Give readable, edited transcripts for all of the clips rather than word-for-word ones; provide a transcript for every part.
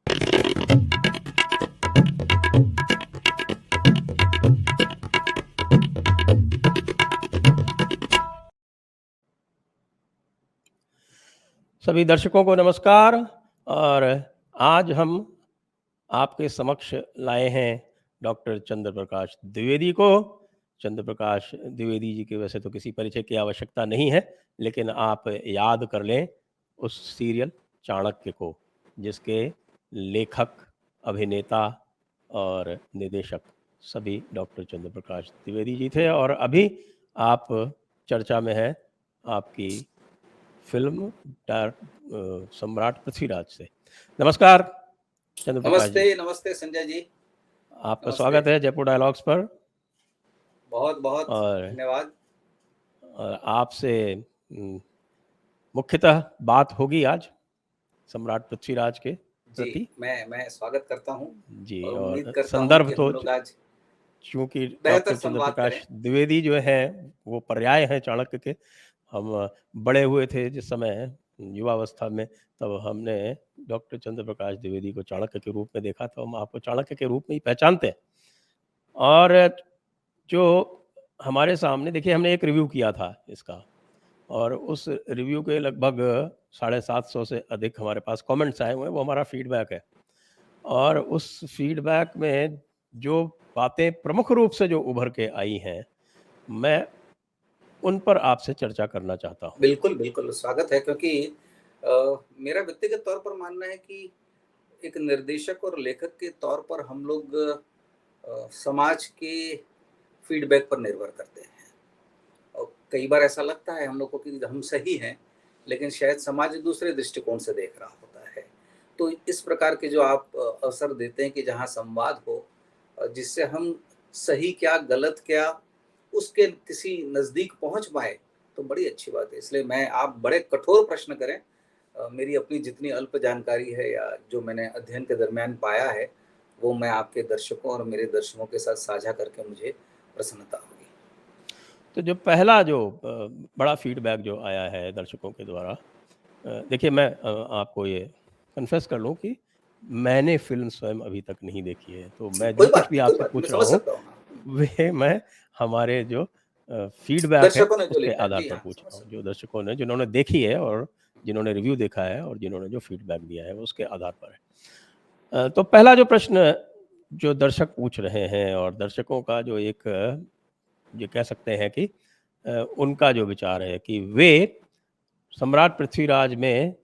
सभी दर्शकों को नमस्कार। और आज हम आपके समक्ष लाए हैं डॉक्टर चंद्र प्रकाश द्विवेदी को। चंद्र प्रकाश द्विवेदी जी के वैसे तो किसी परिचय की आवश्यकता नहीं है, लेकिन आप याद कर लें उस सीरियल चाणक्य को, जिसके लेखक, अभिनेता और निर्देशक सभी डॉक्टर चंद्र प्रकाश द्विवेदी जी थे। और अभी आप चर्चा में है आपकी फिल्म सम्राट पृथ्वीराज से। नमस्कार चंद्र प्रकाश जी। नमस्ते नमस्ते संजय जी, आपका नमस्ते। स्वागत है जयपुर डायलॉग्स पर। बहुत बहुत और धन्यवाद। आपसे मुख्यतः बात होगी आज सम्राट पृथ्वीराज के जी, प्रति। मैं स्वागत करता हूँ जी, और उम्मीद और करता हूँ संदर्भ कि तो हम लोग आज चूंकि बेहतर डॉक्टर चंद्र संवाद करें। प्रकाश द्विवेदी जो है वो पर्याय हैं चाणक्य के। हम बड़े हुए थे जिस समय युवावस्था में, तब हमने डॉक्टर चंद्र प्रकाश द्विवेदी को चाणक्य के रूप में देखा, तो हम आपको चाणक्य के रूप में ही पहचानते हैं। और जो हमारे सामने देखिए, हमने एक रिव्यू किया था इसका, और उस रिव्यू के लगभग 750 से अधिक हमारे पास कमेंट्स आए हुए हैं। वो हमारा फीडबैक है, और उस फीडबैक में जो बातें प्रमुख रूप से जो उभर के आई हैं, मैं उन पर आपसे चर्चा करना चाहता हूँ। बिल्कुल, बिल्कुल स्वागत है, क्योंकि मेरा व्यक्तिगत तौर पर मानना है कि एक निर्देशक और लेखक के तौर पर हम लोग समाज के फीडबैक पर निर्भर करते हैं। और कई बार ऐसा लगता है हम लोग को कि हम सही हैं, लेकिन शायद समाज दूसरे दृष्टिकोण से देख रहा होता है। तो इस प्रकार के जो आप अवसर देते हैं कि जहाँ संवाद हो, जिससे हम सही क्या, गलत क्या, उसके किसी नज़दीक पहुँच पाएँ, तो बड़ी अच्छी बात है। इसलिए मैं आप बड़े कठोर प्रश्न करें, मेरी अपनी जितनी अल्प जानकारी है या जो मैंने अध्ययन के दरमियान पाया है, वो मैं आपके दर्शकों और मेरे दर्शकों के साथ साझा करके मुझे प्रसन्नता होगी। तो जो पहला जो बड़ा फीडबैक जो आया है दर्शकों के द्वारा, देखिए मैं आपको ये कन्फेस कर लूँ कि मैंने फ़िल्म स्वयं अभी तक नहीं देखी है, तो मैं जो कुछ भी कोई आपसे बात नहीं, मैं पूछ रहा समझ हूँ, सकता हूँ। हाँ, वे मैं हमारे जो फीडबैक है दर्शकों ने जो उसके लिखा है। आधार जी पर हाँ, पूछ समझ रहा हूँ। सकता जो दर्शकों ने, जिन्होंने देखी है और जिन्होंने रिव्यू देखा है और जिन्होंने जो फीडबैक दिया है, वो उसके आधार पर है। तो पहला जो प्रश्न जो दर्शक पूछ रहे हैं, और दर्शकों का जो एक ये कह सकते हैं कि उनका जो विचार है कि वे सम्राट पृथ्वीराज में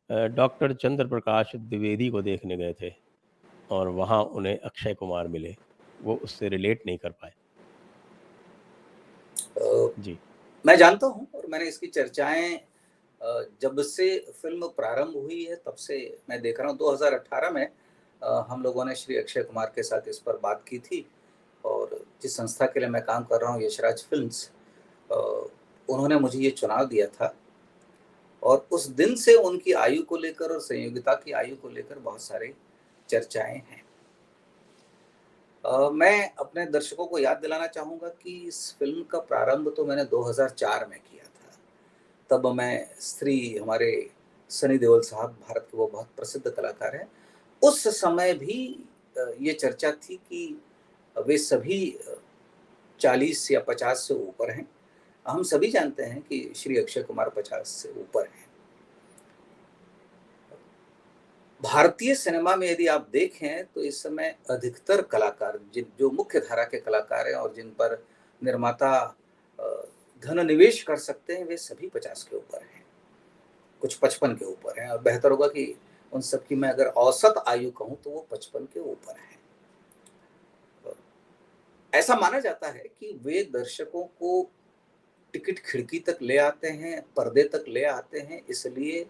डॉक्टर चंद्र प्रकाश द्विवेदी को देखने गए थे, और वहाँ उन्हें अक्षय कुमार मिले। वो उससे रिलेट नहीं कर पाए। हूँ। जी। मैं जानता हूँ और मैंने इसकी चर्चाएँ जब से फ़िल्म प्रारंभ हुई है तब से मैं देख रहा हूँ। 2018 में हम लोगों ने श्री अक्षय कुमार के साथ इस पर बात की थी, और जिस संस्था के लिए मैं काम कर रहा हूँ, यशराज फ़िल्म्स, अ, उन्होंने मुझे ये चुनाव दिया था, और उस दिन से उनकी आयु को लेकर और संयोगिता की आयु को लेकर बहुत सारी चर्चाएँ हैं। मैं अपने दर्शकों को याद दिलाना चाहूँगा कि इस फ़िल्म का प्रारंभ तो मैंने 2004 में किया था। तब मैं स्त्री, हमारे सनी देओल साहब, भारत के वो बहुत प्रसिद्ध कलाकार हैं। उस समय भी ये चर्चा थी कि वे सभी 40 या 50 से ऊपर हैं। हम सभी जानते हैं कि श्री अक्षय कुमार 50 से ऊपर हैं। भारतीय सिनेमा में यदि आप देखें तो इस समय अधिकतर कलाकार, जिन जो मुख्य धारा के कलाकार हैं और जिन पर निर्माता अ, धन निवेश कर सकते हैं, वे सभी 50 के ऊपर हैं। कुछ 55 के ऊपर हैं, और बेहतर होगा कि उन सब की मैं अगर औसत आयु कहूँ तो वो 55 के ऊपर हैं। ऐसा माना जाता है कि वे दर्शकों को टिकट खिड़की तक ले आते हैं, पर्दे तक ले आते हैं, इसलिए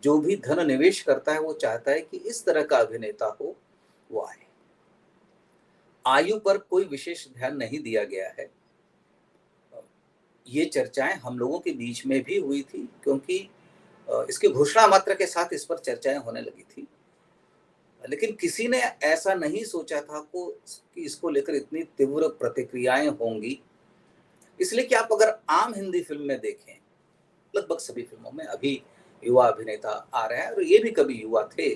जो भी धन निवेश करता है वो चाहता है कि इस तरह का अभिनेता हो, वो आए। आयु पर कोई विशेष ध्यान नहीं दिया गया है। ये चर्चाएँ हम लोगों के बीच में भी हुई थी, क्योंकि इसकी घोषणा मात्र के साथ इस पर चर्चाएँ होने लगी थी। लेकिन किसी ने ऐसा नहीं सोचा था कि इसको लेकर इतनी तीव्र प्रतिक्रियाएँ होंगी। इसलिए कि आप अगर आम हिंदी फ़िल्म में देखें, लगभग सभी फ़िल्मों में अभी युवा अभिनेता आ रहे हैं, और ये भी कभी युवा थे।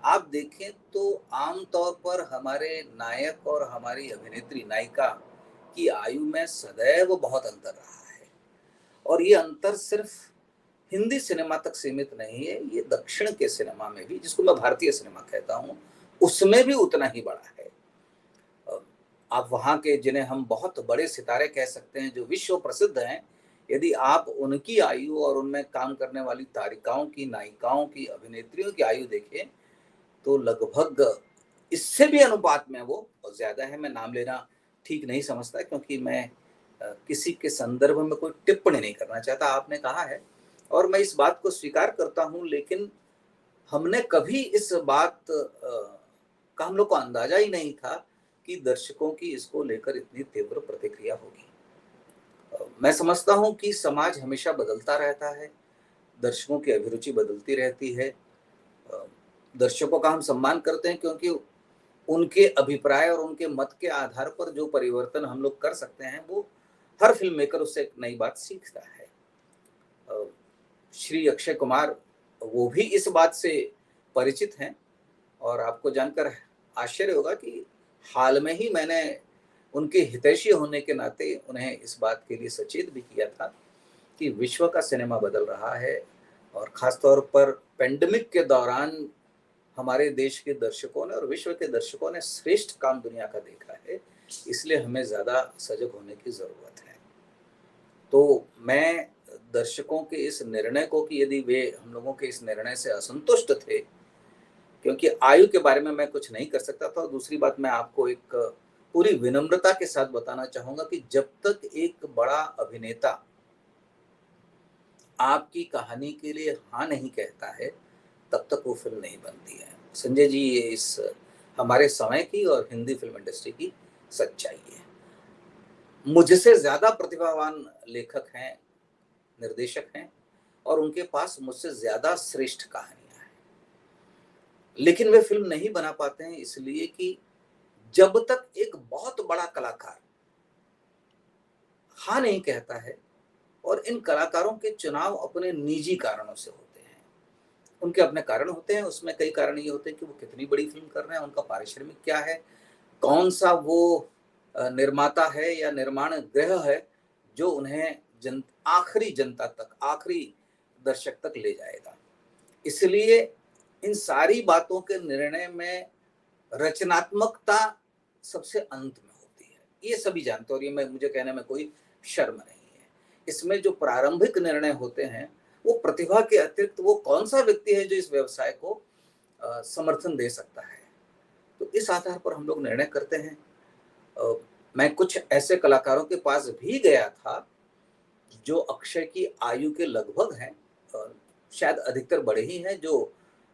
आप देखें तो आम तौर पर हमारे नायक और हमारी अभिनेत्री नायिका की आयु में सदैव बहुत अंतर रहा है और ये अंतर सिर्फ हिंदी सिनेमा तक सीमित नहीं है, ये दक्षिण के सिनेमा में भी, जिसको मैं भारतीय सिनेमा कहता हूँ, उसमें भी उतना ही बड़ा है। आप वहाँ के जिन्हें हम बहुत बड़े सितारे कह सकते हैं, जो विश्व प्रसिद्ध हैं, यदि आप उनकी आयु और उनमें काम करने वाली तारिकाओं की, नायिकाओं की, अभिनेत्रियों की आयु देखें, तो लगभग इससे भी अनुपात में वो ज़्यादा है। मैं नाम लेना ठीक नहीं समझता क्योंकि मैं किसी के संदर्भ में कोई टिप्पणी नहीं करना चाहता। आपने कहा है और मैं इस बात को स्वीकार करता हूँ, लेकिन हमने कभी इस बात का हम लोग को अंदाजा ही नहीं था कि दर्शकों की इसको लेकर इतनी तीव्र प्रतिक्रिया होगी। मैं समझता हूँ कि समाज हमेशा बदलता रहता है, दर्शकों की अभिरुचि बदलती रहती है। दर्शकों का हम सम्मान करते हैं क्योंकि उनके अभिप्राय और उनके मत के आधार पर जो परिवर्तन हम लोग कर सकते हैं, वो हर फ़िल्म मेकर उससे एक नई बात सीखता है। श्री अक्षय कुमार वो भी इस बात से परिचित हैं और आपको जानकर आश्चर्य होगा कि हाल में ही मैंने उनके हितैषी होने के नाते उन्हें इस बात के लिए सचेत भी किया था कि विश्व का सिनेमा बदल रहा है और ख़ास तौर पर पैंडेमिक के दौरान हमारे देश के दर्शकों ने और विश्व के दर्शकों ने श्रेष्ठ काम दुनिया का देखा है, इसलिए हमें ज़्यादा सजग होने की ज़रूरत है। तो मैं दर्शकों के इस निर्णय को कि यदि वे हम लोगों के इस निर्णय से असंतुष्ट थे, क्योंकि आयु के बारे में मैं कुछ नहीं कर सकता था और दूसरी बात मैं आपको एक पूरी विनम्रता के साथ बताना चाहूँगा कि जब तक एक बड़ा अभिनेता आपकी कहानी के लिए हाँ नहीं कहता है, तब तक वो फ़िल्म नहीं बनती है। संजय जी, ये इस हमारे समय की और हिंदी फ़िल्म इंडस्ट्री की सच्चाई है। मुझसे ज़्यादा प्रतिभावान लेखक हैं, निर्देशक हैं और उनके पास मुझसे ज़्यादा श्रेष्ठ कहानियाँ हैं। लेकिन वे फ़िल्म नहीं बना पाते हैं इसलिए कि जब तक एक बहुत बड़ा कलाकार हाँ नहीं कहता है और इन कलाकारों के चुनाव अपने निजी कारणों से होते हैं। उनके अपने कारण होते हैं, उसमें कई कारण ये होते हैं कि वो कितनी बड़ी फ़िल्म कर रहे हैं, उनका पारिश्रमिक क्या है, कौन-सा वो निर्माता है या निर्माण गृह है, जो उन्हें आखिरी जनता तक, आखिरी दर्शक तक ले जाएगा। इसलिए इन सारी बातों के निर्णय में रचनात्मकता सबसे अंत में होती है। ये सभी जानते हैं और ये मुझे कहने में कोई शर्म नहीं है। इसमें जो प्रारंभिक निर्णय होते हैं, वो प्रतिभा के अतिरिक्त वो कौन-सा व्यक्ति है जो इस व्यवसाय को समर्थन दे सकता है। तो इस आधार पर हम लोग निर्णय करते हैं। मैं कुछ ऐसे कलाकारों के पास भी गया था, जो अक्षय की आयु के लगभग हैं, शायद अधिकतर बड़े ही हैं, जो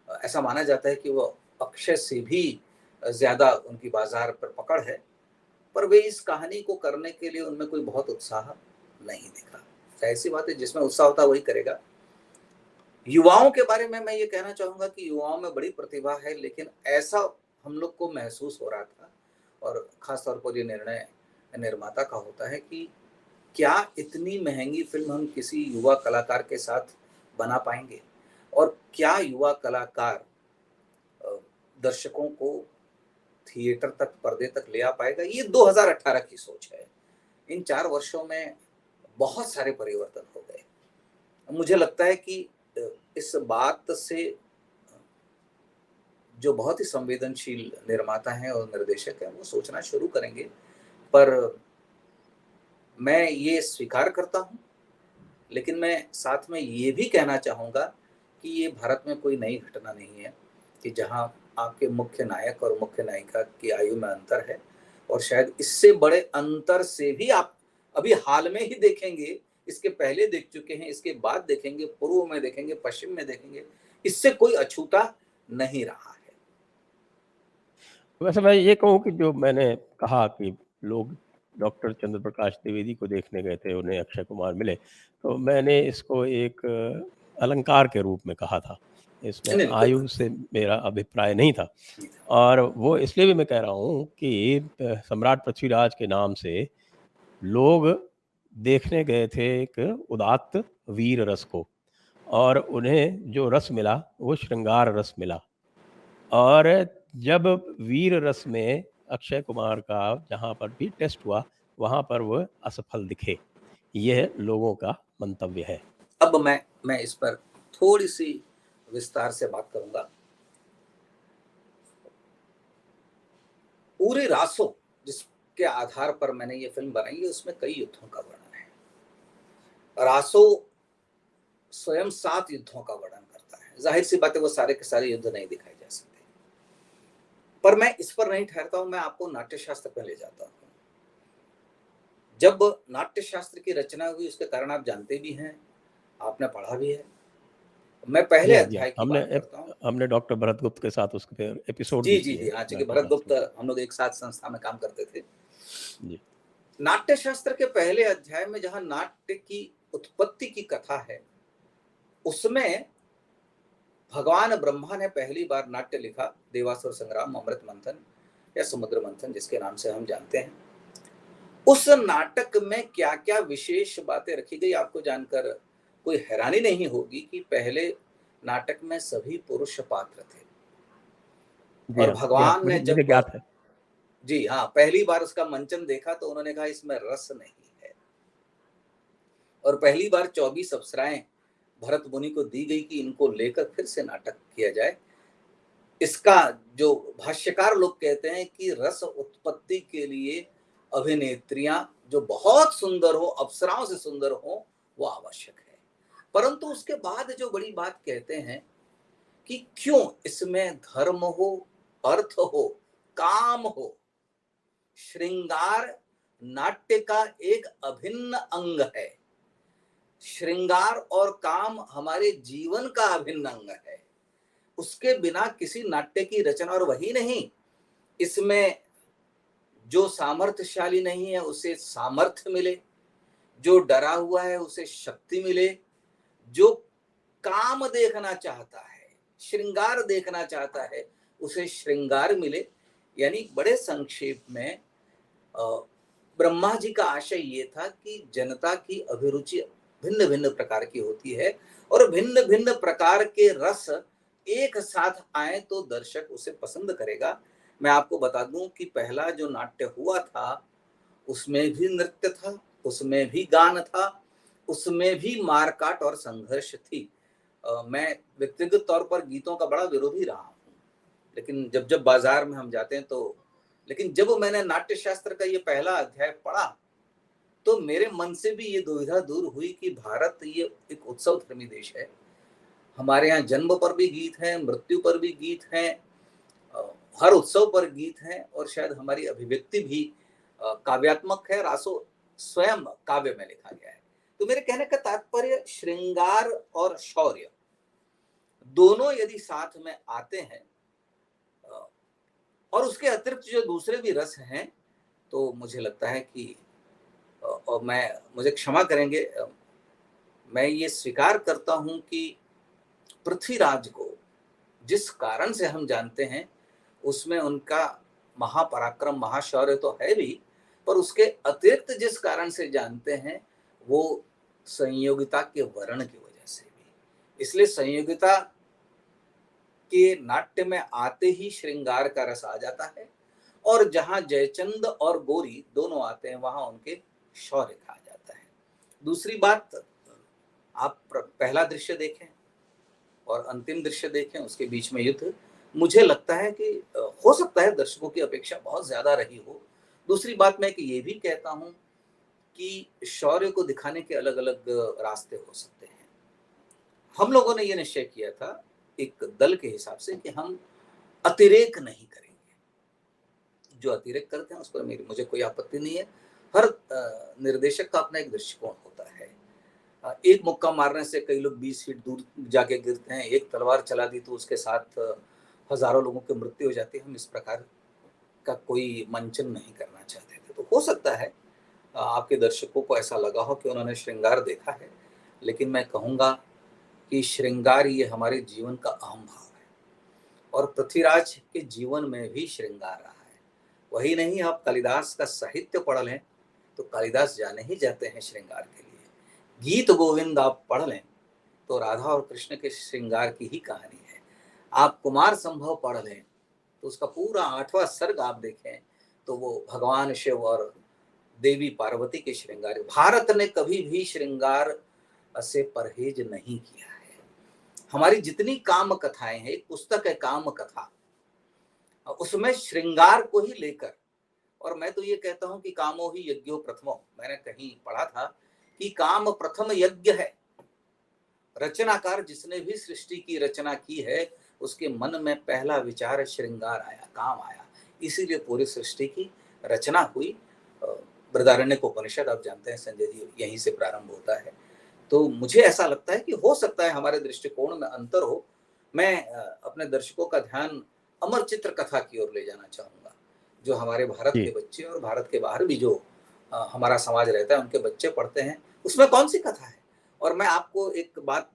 ऐसा माना जाता है कि वो अक्षय से भी ज़्यादा उनकी बाज़ार पर पकड़ है, पर वे इस कहानी को करने के लिए उनमें कोई बहुत उत्साह नहीं दिखा। ज़ाहिर-सी बात है, जिसमें उत्साह होता है वही करेगा। युवाओं के बारे में मैं ये कहना चाहूँगा कि युवाओं में बड़ी प्रतिभा है, लेकिन ऐसा हम लोग को महसूस हो रहा था और ख़ास तौर पर ये निर्णय निर्माता का होता है कि क्या इतनी महँगी फ़िल्म हम किसी युवा कलाकार के साथ बना पाएँगे? और क्या युवा कलाकार दर्शकों को थिएटर तक, पर्दे तक ले आ पाएगा? ये 2018 की सोच है। इन 4 वर्षों में बहुत सारे परिवर्तन हो गए। मुझे लगता है कि इस बात से जो बहुत ही संवेदनशील निर्माता हैं और निर्देशक हैं, वो सोचना शुरू करेंगे। पर मैं ये स्वीकार करता हूँ, लेकिन मैं साथ में ये भी कहना चाहूँगा कि ये भारत में कोई नई घटना नहीं है कि जहाँ आपके मुख्य नायक और मुख्य नायिका की आयु में अंतर है और शायद इससे बड़े अंतर से भी आप अभी हाल में ही देखेंगे, इसके पहले देख चुके हैं, इसके बाद देखेंगे, पूर्व में देखेंगे, पश्चिम में देखेंगे, इससे कोई अछूता नहीं रहा है। वैसे मैं ये कहूँ कि जो मैंने कहा कि लोग डॉक्टर चंद्र प्रकाश द्विवेदी को देखने गए थे, उन्हें अक्षय कुमार मिले, तो मैंने इसको एक अलंकार के रूप में कहा था। इसमें नहीं, नहीं, कोई आयु बात से मेरा अभिप्राय नहीं था नहीं था। और वो इसलिए भी मैं कह रहा हूँ कि सम्राट पृथ्वीराज के नाम से लोग देखने गए थे एक उदात्त वीर रस को और उन्हें जो रस मिला, वो श्रृंगार रस मिला। और जब वीर रस में अक्षय कुमार का जहाँ पर भी टेस्ट हुआ, वहाँ पर वो असफल दिखे। यह लोगों का मंतव्य है। अब मैं इस पर थोड़ी-सी विस्तार से बात करूँगा। पूरे रासो जिसके आधार पर मैंने ये फ़िल्म बनाई है, उसमें कई युद्धों का वर्णन है। रासो स्वयं 7 युद्धों का वर्णन करता है। ज़ाहिर-सी बात है वो सारे के सारे युद्ध नहीं दिखाए जा सकते। पर मैं इस पर नहीं ठहरता हूँ, मैं आपको नाट्यशास्त्र पे ले जाता हूँ। जब नाट्यशास्त्र की रचना हुई उसके कारण आप जानते भी हैं, आपने पढ़ा भी है। मैं जी पहले हाँ, जी हाँ। अध्याय की बात करता हूँ। हमने डॉक्टर भरत गुप्त के साथ उस पे एपिसोड जी, भी जी, किए जी। हैं हाँ, चूँकि भरत नाट्यशास्त्र गुप्त पे। हम लोग एक साथ संस्था में काम करते थे। जी। नाट्यशास्त्र के पहले अध्याय में जहाँ नाट्य की उत्पत्ति की कथा है, उसमें भगवान ब्रह्मा ने पहली बार नाट्य लिखा, देवासुर संग्राम, अमृत मंथन या समुद्र मंथन जिसके नाम से हम जानते हैं। उस नाटक में क्या-क्या विशेष बातें रखी गई आपको जानकर कोई हैरानी नहीं होगी कि पहले नाटक में सभी पुरुष पात्र थे। जी और हाँ, जी हाँ। भगवान ने मुझे जब ज्ञात है। जी हाँ, पहली बार उसका मंचन देखा तो उन्होंने कहा इसमें रस नहीं है। और पहली बार 24 अप्सराएँ भरत मुनि को दी गई कि इनको लेकर फिर से नाटक किया जाए। इसका जो भाष्यकार लोग कहते हैं कि रस उत्पत्ति के लिए अभिनेत्रियां जो बहुत सुंदर हो, अप्सराओं से सुंदर हो, वो आवश्यक है। परंतु उसके बाद जो बड़ी बात कहते हैं कि क्यों इसमें धर्म हो, अर्थ हो, काम हो, श्रृंगार नाट्य का एक अभिन्न अंग है। श्रृंगार और काम हमारे जीवन का अभिन्न अंग है। उसके बिना किसी नाट्य की रचना, और वही नहीं, इसमें जो सामर्थ्यशाली नहीं है उसे सामर्थ्य मिले, जो डरा हुआ है उसे शक्ति मिले, जो काम देखना चाहता है, श्रृंगार देखना चाहता है, उसे श्रृंगार मिले। यानी बड़े संक्षेप में ब्रह्मा जी का आशय ये था कि जनता की अभिरुचि भिन्न भिन्न प्रकार की होती है और भिन्न भिन्न प्रकार के रस एक साथ आए तो दर्शक उसे पसंद करेगा। मैं आपको बता दूं कि पहला जो नाट्य हुआ था उसमें भी नृत्य था, उसमें भी गान था, उसमें भी मारकाट और संघर्ष थी। मैं व्यक्तिगत तौर पर गीतों का बड़ा विरोधी रहा हूँ, लेकिन जब जब बाजार में हम जाते हैं तो लेकिन जब मैंने नाट्य शास्त्र का ये पहला अध्याय पढ़ा तो मेरे मन से भी ये दुविधा दूर हुई कि भारत ये एक उत्सव धर्मी देश है। हमारे यहाँ जन्म पर भी गीत हैं, मृत्यु पर भी गीत हैं, हर उत्सव पर गीत हैं और शायद हमारी अभिव्यक्ति भी काव्यात्मक है। रासो स्वयं काव्य में लिखा गया है। तो मेरे कहने का तात्पर्य श्रृंगार और शौर्य दोनों यदि साथ में आते हैं और उसके अतिरिक्त जो दूसरे भी रस हैं तो मुझे लगता है कि और मुझे क्षमा करेंगे, मैं ये स्वीकार करता हूं कि पृथ्वीराज को जिस कारण से हम जानते हैं उसमें उनका महापराक्रम, महाशौर्य तो है भी, पर उसके अतिरिक्त जिस कारण से जानते हैं वो संयोगिता के वर्ण की वजह से भी। इसलिए संयोगिता के नाट्य में आते ही श्रृंगार का रस आ जाता है और जहां जयचंद और गोरी दोनों आते हैं वहां उनके शौर्य कहा जाता है। दूसरी बात, आप पहला दृश्य देखें और अंतिम दृश्य देखें, उसके बीच में युद्ध, मुझे लगता है कि हो सकता है दर्शकों की अपेक्षा बहुत ज्यादा रही हो। दूसरी बात मैं कि ये भी कहता हूं कि शौर्य को दिखाने के अलग अलग रास्ते हो सकते हैं। हम लोगों ने ये निश्चय किया था एक दल के हिसाब से कि हम अतिरेक नहीं करेंगे। जो अतिरेक करते हैं उस पर मुझे कोई आपत्ति नहीं है। हर निर्देशक का अपना एक दृष्टिकोण होता है। एक मुक्का मारने से कई लोग 20 फीट दूर जाके गिरते हैं, एक तलवार चला दी तो उसके साथ हजारों लोगों की मृत्यु हो जाती है। हम इस प्रकार का कोई मंचन नहीं करना चाहते थे। तो हो सकता है आपके दर्शकों को ऐसा लगा हो कि उन्होंने श्रृंगार देखा है, लेकिन मैं कहूँगा कि श्रृंगार ये हमारे जीवन का अहम भाव है और पृथ्वीराज के जीवन में भी श्रृंगार रहा है। वही नहीं, आप कालिदास का साहित्य पढ़ लें तो कालिदास जाने ही जाते हैं श्रृंगार के लिए। गीत गोविंद आप पढ़ लें तो राधा और कृष्ण के श्रृंगार की ही कहानी है। आप कुमार संभव पढ़ लें तो उसका पूरा 8वां सर्ग आप देखें तो वो भगवान शिव और देवी पार्वती के श्रृंगार। भारत ने कभी भी श्रृंगार से परहेज नहीं किया है। हमारी जितनी काम कथाएं हैं, एक पुस्तक है काम कथा, उसमें श्रृंगार को ही लेकर, और मैं तो ये कहता हूं कि कामो ही यज्ञो प्रथमो, मैंने कहीं पढ़ा था कि काम प्रथम यज्ञ है। रचनाकार जिसने भी सृष्टि की रचना की है उसके मन में पहला विचार श्रृंगार आया, काम आया, इसीलिए पूरी सृष्टि की रचना हुई। बृहदारण्यकोपनिषद आप जानते हैं संजय जी, यहीं से प्रारंभ होता है। तो मुझे ऐसा लगता है कि हो सकता है हमारे दृष्टिकोण में अंतर हो। मैं अपने दर्शकों का ध्यान अमर चित्र कथा की ओर ले जाना चाहूंगा, जो हमारे भारत जी। के बच्चे और भारत के बाहर भी जो हमारा समाज रहता है उनके बच्चे पढ़ते हैं। उसमें कौन सी कथा है? और मैं आपको एक बात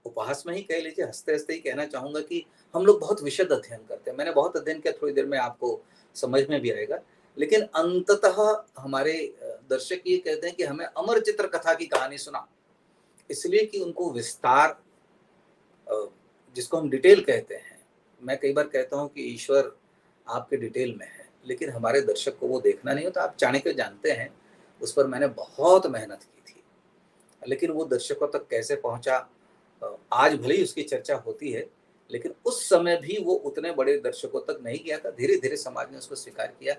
उपहास में ही कह लीजिए, हंसते हंसते ही कहना चाहूंगा कि हम लोग बहुत विशद अध्ययन करते हैं। मैंने बहुत अध्ययन किया, थोड़ी देर में आपको समझ में भी आएगा। लेकिन अंततः हमारे दर्शक ये कहते हैं कि हमें अमर चित्र कथा की कहानी सुना, इसलिए कि उनको विस्तार, जिसको हम डिटेल कहते हैं, मैं कई बार कहता हूं कि ईश्वर आपके डिटेल में है, लेकिन हमारे दर्शक को वो देखना नहीं होता। आप चाणक्य जानते हैं, उस पर मैंने बहुत मेहनत की थी, लेकिन वो दर्शकों तक कैसे पहुंचा, आज भले ही उसकी चर्चा होती है, लेकिन उस समय भी वो उतने बड़े दर्शकों तक नहीं गया था। धीरे धीरे समाज ने उसको स्वीकार किया।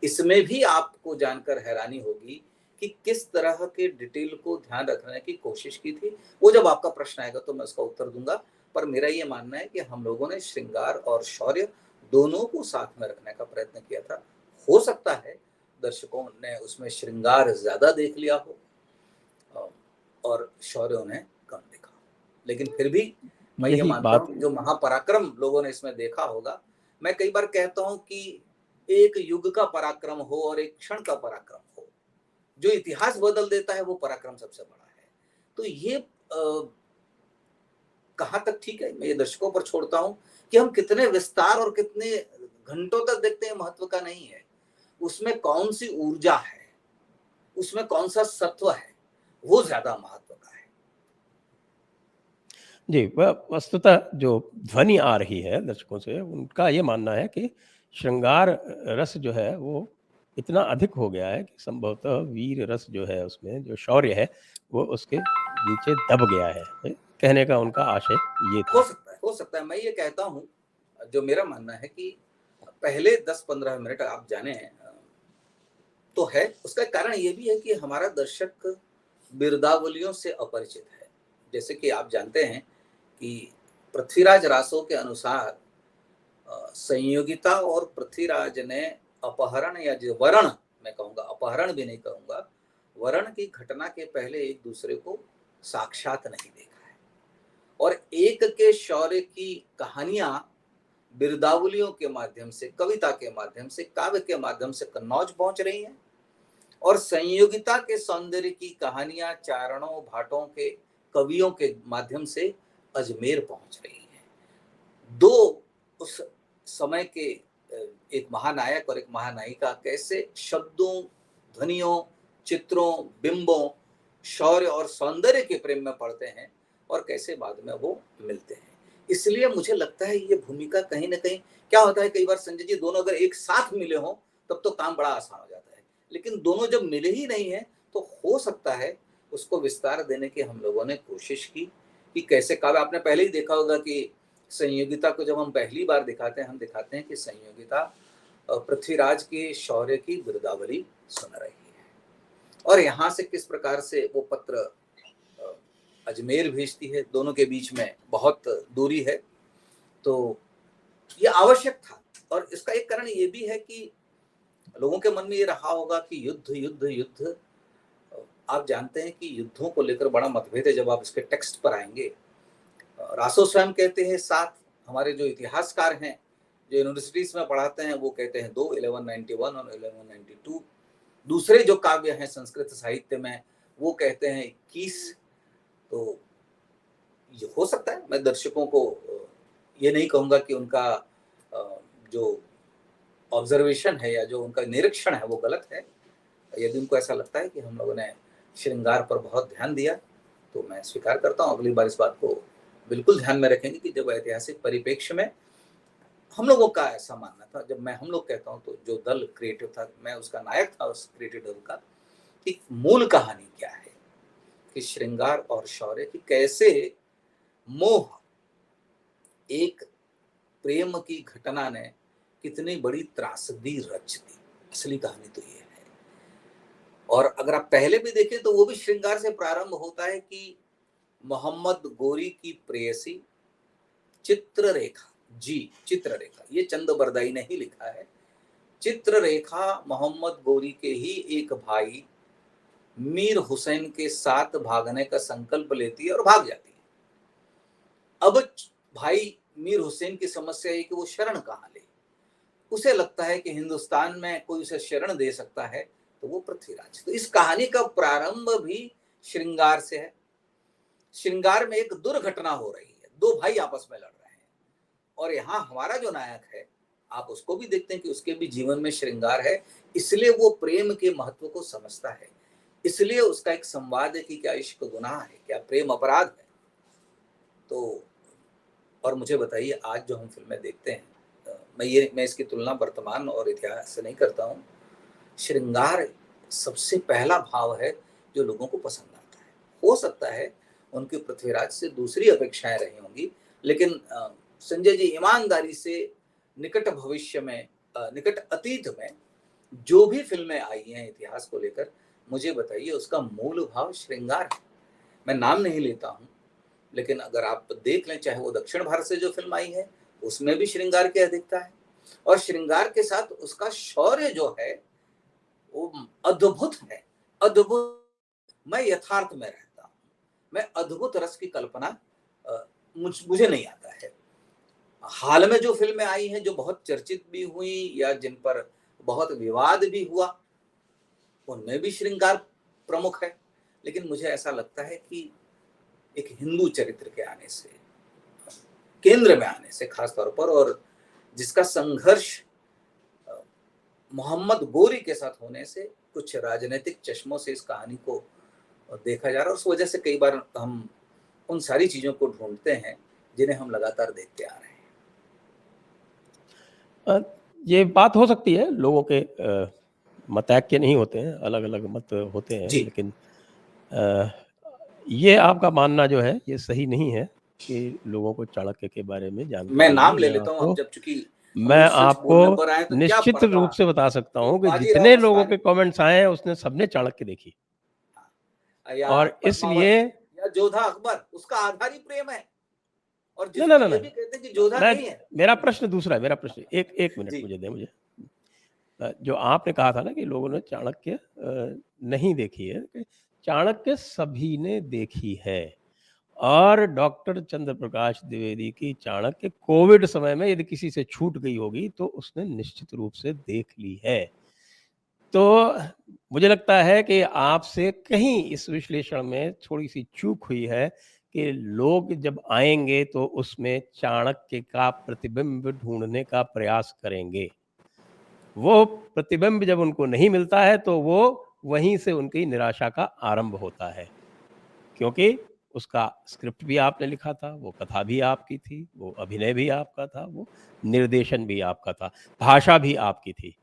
इसमें भी आपको जानकर हैरानी होगी कि किस तरह के डिटेल को ध्यान रखने की कोशिश की थी। वो जब आपका प्रश्न आएगा तो मैं उसका उत्तर दूंगा, पर मेरा ये मानना है कि हम लोगों ने श्रृंगार और शौर्य दोनों को साथ में रखने का प्रयत्न किया था। हो सकता है दर्शकों ने उसमें श्रृंगार ज्यादा देख लिया हो और शौर्य उन्हें कम दिखा, लेकिन फिर भी मैं ये यही मानता बात हूँ जो महापराक्रम लोगों ने इसमें देखा होगा। मैं कई बार कहता हूँ कि एक युग का पराक्रम हो और एक क्षण का पराक्रम हो, जो इतिहास बदल देता है वो पराक्रम सबसे बड़ा है। तो ये कहाँ तक ठीक है मैं ये दर्शकों पर छोड़ता हूँ कि हम कितने विस्तार और कितने घंटों तक देखते हैं, महत्व का नहीं है। उसमें कौन सी ऊर्जा है, उसमें कौन सा सत्व है, वो ज्यादा महत्व का है। जी, वस्तुतः जो ध्वनि आ रही है दर्शकों से, उनका ये मानना है कि श्रृंगार रस जो है वो इतना अधिक हो गया है कि संभवतः वीर रस जो है, उसमें जो शौर्य है वो उसके नीचे दब गया है। कहने का उनका आशय ये था। हो सकता है मैं ये कहता हूँ, जो मेरा मानना है कि पहले 10-15 मिनट आप जाने तो है। उसका कारण ये भी है कि हमारा दर्शक बिरदावलियों से अपरिचित है। जैसे कि आप जानते हैं कि पृथ्वीराज रासो के अनुसार संयोगिता और पृथ्वीराज ने अपहरण, या जो वरण, मैं कहूंगा अपहरण भी नहीं कहूंगा, वरण की घटना के पहले एक दूसरे को साक्षात नहीं देखा है। और एक के शौर्य की कहानियां बिरदावलियों के माध्यम से, कविता के माध्यम से, काव्य के माध्यम से कन्नौज पहुंच रही हैं, और संयोगिता के सौंदर्य की कहानियां चारणों भाटों के कवियों के माध्यम से अजमेर पहुंच रही हैं। दो उस समय के एक महानायक और एक महानायिका कैसे शब्दों, ध्वनियों, चित्रों, बिंबों, शौर्य और सौंदर्य के प्रेम में पड़ते हैं और कैसे बाद में वो मिलते हैं। इसलिए मुझे लगता है ये भूमिका कहीं ना कहीं, क्या होता है कई बार संजय जी, दोनों अगर एक साथ मिले हों तब तो काम बड़ा आसान हो जाता है, लेकिन दोनों जब मिले ही नहीं है तो हो सकता है उसको विस्तार देने की हम लोगों ने कोशिश की कि कैसे काव्य। आपने पहले ही देखा होगा कि संयोगिता को जब हम पहली बार दिखाते हैं, हम दिखाते हैं कि संयोगिता पृथ्वीराज के शौर्य की बिरदावली सुन रही है, और यहाँ से किस प्रकार से वो पत्र अजमेर भेजती है। दोनों के बीच में बहुत दूरी है, तो ये आवश्यक था। और इसका एक कारण ये भी है कि लोगों के मन में ये रहा होगा कि युद्ध युद्ध युद्ध, आप जानते हैं कि युद्धों को लेकर बड़ा मतभेद है। जब आप इसके टेक्स्ट पर आएंगे, रासो स्वयं कहते हैं 7, हमारे जो इतिहासकार हैं जो यूनिवर्सिटीज में पढ़ाते हैं वो कहते हैं 2, 1191 और 1192। दूसरे जो काव्य हैं संस्कृत साहित्य में वो कहते हैं 21। तो ये हो सकता है, मैं दर्शकों को ये नहीं कहूंगा कि उनका जो ऑब्जर्वेशन है या जो उनका निरीक्षण है वो गलत है। यदि उनको ऐसा लगता है कि हम लोगों ने श्रृंगार पर बहुत ध्यान दिया तो मैं स्वीकार करता हूँ, अगली बार इस बात को बिल्कुल ध्यान में रखेंगे कि जब ऐतिहासिक परिप्रेक्ष्य में हम लोगों का ऐसा मानना था, जब मैं हम लोग कहता हूँ तो जो दल क्रिएटिव था, मैं उसका नायक था उस क्रिएटिव दल का, कि मूल कहानी क्या है, कि श्रृंगार और शौर्य की कैसे मोह एक प्रेम की घटना ने कितनी बड़ी त्रासदी रच दी। असली कहानी तो ये है। और अगर आप पहले भी देखें तो वो भी श्रृंगार से प्रारंभ होता है कि मोहम्मद गोरी की प्रेयसी चित्ररेखा, जी चित्ररेखा, ये चंद बरदाई ने ही लिखा है। चित्ररेखा मोहम्मद गोरी के ही एक भाई मीर हुसैन के साथ भागने का संकल्प लेती है और भाग जाती है। अब भाई मीर हुसैन की समस्या है कि वो शरण कहाँ ले। उसे लगता है कि हिंदुस्तान में कोई उसे शरण दे सकता है तो वो पृथ्वीराज। तो इस कहानी का प्रारंभ भी श्रृंगार से है। श्रृंगार में एक दुर्घटना हो रही है, दो भाई आपस में लड़ रहे हैं, और यहाँ हमारा जो नायक है, आप उसको भी देखते हैं कि उसके भी जीवन में श्रृंगार है, इसलिए वो प्रेम के महत्व को समझता है। इसलिए उसका एक संवाद है कि क्या इश्क गुनाह है, क्या प्रेम अपराध है। तो और मुझे बताइए, आज जो हम फिल्में देखते हैं, मैं इसकी तुलना वर्तमान और इतिहास से नहीं करता हूँ। श्रृंगार सबसे पहला भाव है जो लोगों को पसंद आता है। हो सकता है उनकी पृथ्वीराज से दूसरी अपेक्षाएं रही होंगी, लेकिन संजय जी, ईमानदारी से निकट भविष्य में, निकट अतीत में जो भी फिल्में आई हैं इतिहास को लेकर, मुझे बताइए उसका मूल भाव श्रृंगार है। मैं नाम नहीं लेता हूँ, लेकिन अगर आप देख लें, चाहे वो दक्षिण भारत से जो फिल्म आई है उसमें भी श्रृंगार की अधिकता है, और श्रृंगार के साथ उसका शौर्य जो है वो अद्भुत है। अद्भुत। मैं यथार्थ में रहता हूँ, मैं अद्भुत रस की कल्पना मुझे नहीं आता है। हाल में जो फिल्में आई हैं जो बहुत चर्चित भी हुई या जिन पर बहुत विवाद भी हुआ, उनमें भी श्रृंगार प्रमुख है, लेकिन मुझे ऐसा लगता है कि एक हिंदू चरित्र के आने से, केंद्र में आने से खास तौर पर, और जिसका संघर्ष मोहम्मद गोरी के साथ होने से, कुछ राजनीतिक चश्मों से इस कहानी को देखा जा रहा है। उस वजह से कई बार हम उन सारी चीजों को ढूंढते हैं जिन्हें हम लगातार देखते आ रहे हैं। ये बात हो सकती है, लोगों के मत ऐक्य नहीं होते हैं, अलग अलग मत होते हैं, लेकिन ये आपका मानना जो है ये सही नहीं है कि लोगों को चाणक्य के बारे में जानकारी। मैं नाम ले लेता हूँ, जब चूंकि मैं आपको निश्चित रूप से बता सकता हूँ कि जितने लोगों के कमेंट्स आए हैं उसने सबने चाणक्य देखी, और इसलिए या जोधा अकबर, उसका आधार ही प्रेम है। और ना, ये भी कहते हैं कि जोधा नहीं है। मेरा प्रश्न दूसरा है, मेरा प्रश्न एक मिनट मुझे दें। मुझे जो आपने कहा था ना कि लोगों ने चाणक्य नहीं देखी है, चाणक्य सभी ने देखी है, और डॉक्टर चंद्र प्रकाश द्विवेदी की चाणक्य कोविड समय में यदि किसी से छूट गई होगी तो उसने निश्चित रूप से देख ली है। तो मुझे लगता है कि आपसे कहीं इस विश्लेषण में थोड़ी सी चूक हुई है कि लोग जब आएंगे तो उसमें चाणक्य का प्रतिबिंब ढूंढने का प्रयास करेंगे। वो प्रतिबिंब जब उनको नहीं मिलता है तो वो वहीं से उनकी निराशा का आरंभ होता है, क्योंकि उसका स्क्रिप्ट भी आपने लिखा था, वो कथा भी आपकी थी, वो अभिनय भी आपका था, वो निर्देशन भी आपका था, भाषा भी आपकी थी।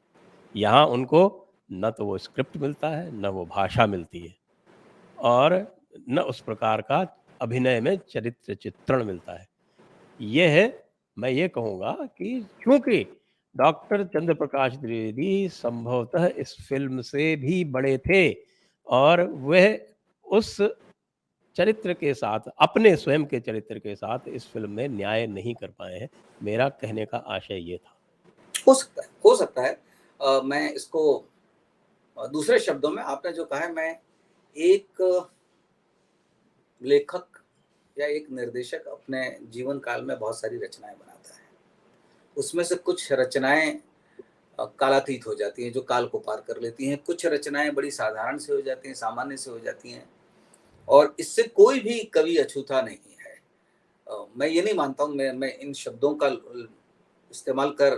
यहाँ उनको न तो वो स्क्रिप्ट मिलता है, न वो भाषा मिलती है, और न उस प्रकार का अभिनय में चरित्र चित्रण मिलता है। ये है, मैं ये कहूँगा कि चूँकि डॉक्टर चंद्र प्रकाश द्विवेदी संभवतः इस फ़िल्म से भी बड़े थे, और वह उस चरित्र के साथ, अपने स्वयं के चरित्र के साथ इस फ़िल्म में न्याय नहीं कर पाए हैं। मेरा कहने का आशय ये था। हो सकता है, हो सकता है। मैं इसको दूसरे शब्दों में, आपने जो कहा है, मैं एक लेखक या एक निर्देशक अपने जीवन काल में बहुत सारी रचनाएं बनाता है, उसमें से कुछ रचनाएं कालातीत हो जाती हैं, जो काल को पार कर लेती हैं। कुछ रचनाएं बड़ी साधारण से हो जाती हैं, सामान्य से हो जाती हैं, और इससे कोई भी कवि अछूता नहीं है। मैं ये नहीं मानता हूँ, मैं इन शब्दों का इस्तेमाल कर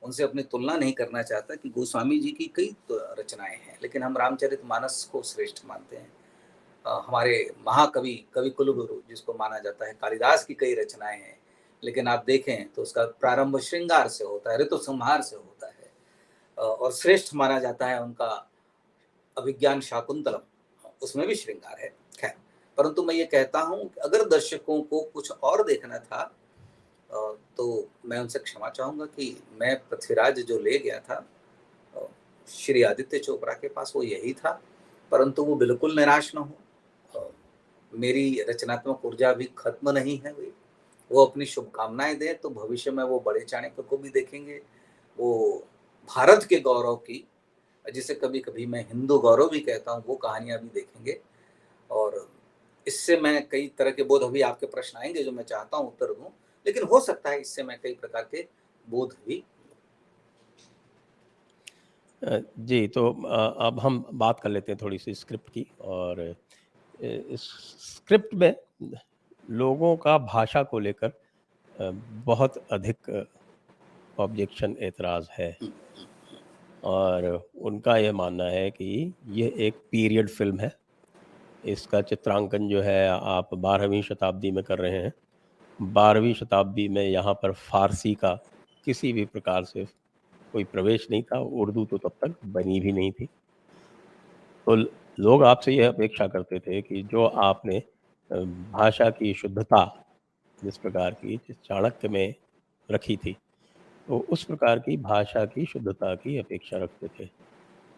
उनसे अपनी तुलना नहीं करना चाहता कि गोस्वामी जी की कई रचनाएं हैं, लेकिन हम रामचरितमानस को श्रेष्ठ मानते हैं। हमारे महाकवि कवि कुलगुरु जिसको माना जाता है, कालिदास की कई रचनाएं हैं, लेकिन आप देखें तो उसका प्रारंभ श्रृंगार से होता है, ऋतु संहार से होता है, और श्रेष्ठ माना जाता है उनका अभिज्ञान शाकुंतलम, उसमें भी श्रृंगार है। खैर, परंतु मैं ये कहता हूँ कि अगर दर्शकों को कुछ और देखना था तो मैं उनसे क्षमा चाहूँगा कि मैं पृथ्वीराज जो ले गया था श्री आदित्य चोपड़ा के पास, वो यही था, परंतु वो बिल्कुल निराश न हो। मेरी रचनात्मक ऊर्जा भी खत्म नहीं है हुई। वो अपनी शुभकामनाएं दें तो भविष्य में वो बड़े चाणक्य को भी देखेंगे, वो भारत के गौरव की, जिसे कभी कभी मैं हिंदू गौरव भी कहता हूँ, वो कहानियां भी देखेंगे। और इससे मैं कई तरह के बोध, अभी आपके प्रश्न आएंगे जो मैं चाहता हूँ उत्तर दूं, लेकिन हो सकता है इससे मैं कई प्रकार के बोध भी। जी, तो अब हम बात कर लेते हैं थोड़ी सी स्क्रिप्ट की। और इस स्क्रिप्ट में लोगों का भाषा को लेकर बहुत अधिक ऑब्जेक्शन, एतराज़ है। और उनका ये मानना है कि ये एक पीरियड फ़िल्म है। इसका चित्रांकन जो है आप 12वीं शताब्दी में कर रहे हैं। 12वीं शताब्दी में यहाँ पर फ़ारसी का किसी भी प्रकार से कोई प्रवेश नहीं था, उर्दू तो तब तक बनी भी नहीं थी। तो लोग आपसे यह अपेक्षा करते थे कि जो आपने भाषा की शुद्धता जिस प्रकार की जिस चाणक्य में रखी थी, तो उस प्रकार की भाषा की शुद्धता की अपेक्षा रखते थे।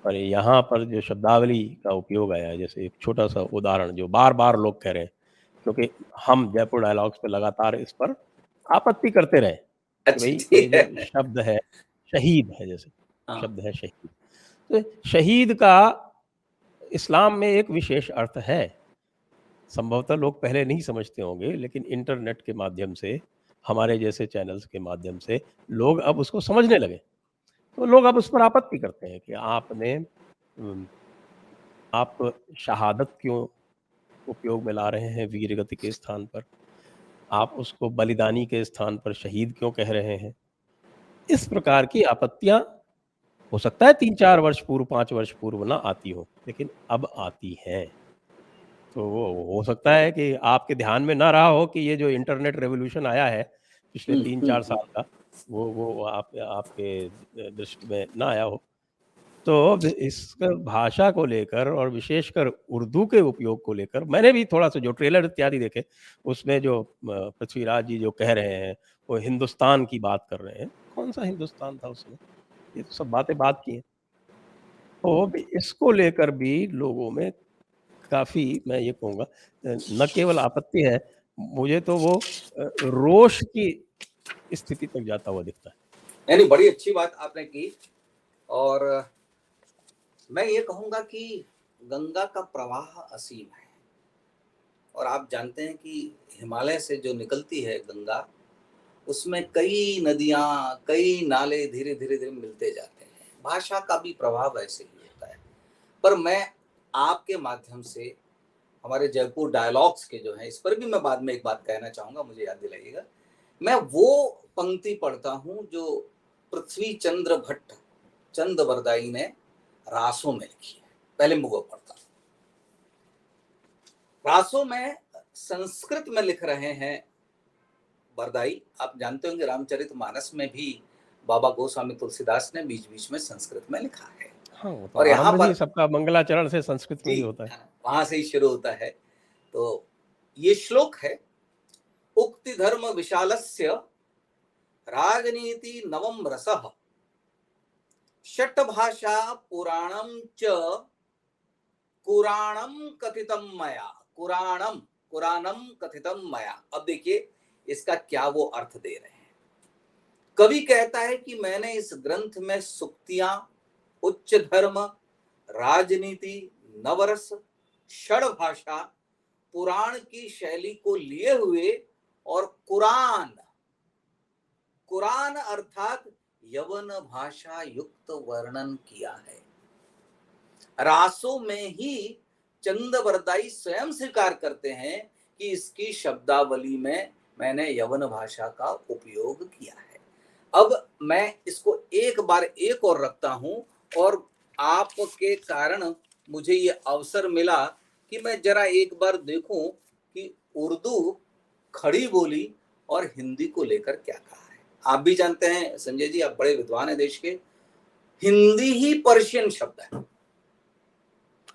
और यहाँ पर जो शब्दावली का उपयोग आया है, जैसे एक छोटा-सा उदाहरण जो बार-बार लोग कह रहे हैं, क्योंकि हम जयपुर डायलॉग्स पे लगातार इस पर आपत्ति करते रहे कि अच्छा, भई ये ठीक जो है। शब्द है, शहीद है जैसे, हाँ। शब्द है शहीद। तो शहीद का इस्लाम में एक विशेष अर्थ है। संभवतः लोग पहले नहीं समझते होंगे, लेकिन इंटरनेट के माध्यम से, हमारे जैसे चैनल्स के माध्यम से लोग अब उसको समझने लगे। तो लोग अब उस पर आपत्ति करते हैं कि आपने आप शहादत क्यों उपयोग में ला रहे हैं वीर गति के स्थान पर? आप उसको बलिदानी के स्थान पर शहीद क्यों कह रहे हैं? इस प्रकार की आपत्तियाँ हो सकता है 3-4 वर्ष पूर्व, 5 वर्ष पूर्व ना आती हों, लेकिन अब आती हैं। तो वो हो सकता है कि आपके ध्यान में ना रहा हो कि ये जो इंटरनेट रिवॉल्यूशन आया है पिछले 3-4 साल का, वो आपके दृष्टि में ना आया हो। तो ब इस भाषा को लेकर और विशेषकर उर्दू के उपयोग को लेकर मैंने भी थोड़ा-सा जो ट्रेलर इत्यादि देखे, उसमें जो पृथ्वीराज जी जो कह रहे हैं, वो हिंदुस्तान की बात कर रहे हैं। कौन-सा हिंदुस्तान था उसमें? ये तो सब बातें बाद की हैं। तो ब इसको लेकर भी लोगों में काफ़ी, मैं ये कहूँगा, न केवल आपत्ति है, मुझे तो वो रोष की स्थिति तक जाता हुआ दिखता है। नहीं, बड़ी अच्छी बात आपने की। और मैं ये कहूँगा कि गंगा का प्रवाह असीम है, और आप जानते हैं कि हिमालय से जो निकलती है गंगा, उसमें कई नदियाँ, कई नाले धीरे-धीरे मिलते जाते हैं। भाषा का भी प्रभाव ऐसे ही होता है। पर मैं आपके माध्यम से हमारे जयपुर डायलॉग्स के जो हैं, इस पर भी मैं बाद में एक बात कहना चाहूँगा, मुझे याद दिलाइएगा। मैं वो पंक्ति पढ़ता हूँ जो पृथ्वी चंद्र भट्ट चंद-बरदाई ने रासों में लिखी है। पहले मैं वो पढ़ता हूँ। रासों में संस्कृत में लिख रहे हैं बरदाई। आप जानते होंगे रामचरितमानस में भी बाबा गोस्वामी तुलसीदास ने बीच-बीच में संस्कृत में लिखा है। हाँ, वो तो और यहाँ आरंभ ही पर सबका मंगलाचरण से संस्कृत में ही जी, होता है। हाँ, वहाँ से ही शुरू होता है। तो ये श्लोक है, उक्ति धर्म विशालस्य राजनीति नवम रसः षट भाषा पुराणम च कुराणम कथितम मया। कुराणम कुरानम कथितम मया। अब देखिए इसका क्या वो अर्थ दे रहे हैं। कवि कहता है कि मैंने इस ग्रंथ में सुक्तियां, उच्च धर्म, राजनीति, नवरस, षड भाषा, पुराण की शैली को लिए हुए और कुरान, कुरान अर्थात यवन भाषा युक्त वर्णन किया है। रासों में ही चंदबरदाई स्वयं स्वीकार करते हैं कि इसकी शब्दावली में मैंने यवन भाषा का उपयोग किया है। अब मैं इसको एक बार एक और रखता हूं, और आपके कारण मुझे ये अवसर मिला कि मैं जरा एक बार देखूं कि उर्दू, खड़ी बोली और हिंदी को लेकर क्या कहा है। आप भी जानते हैं संजय जी, आप बड़े विद्वान हैं देश के, हिंदी ही पर्शियन शब्द है।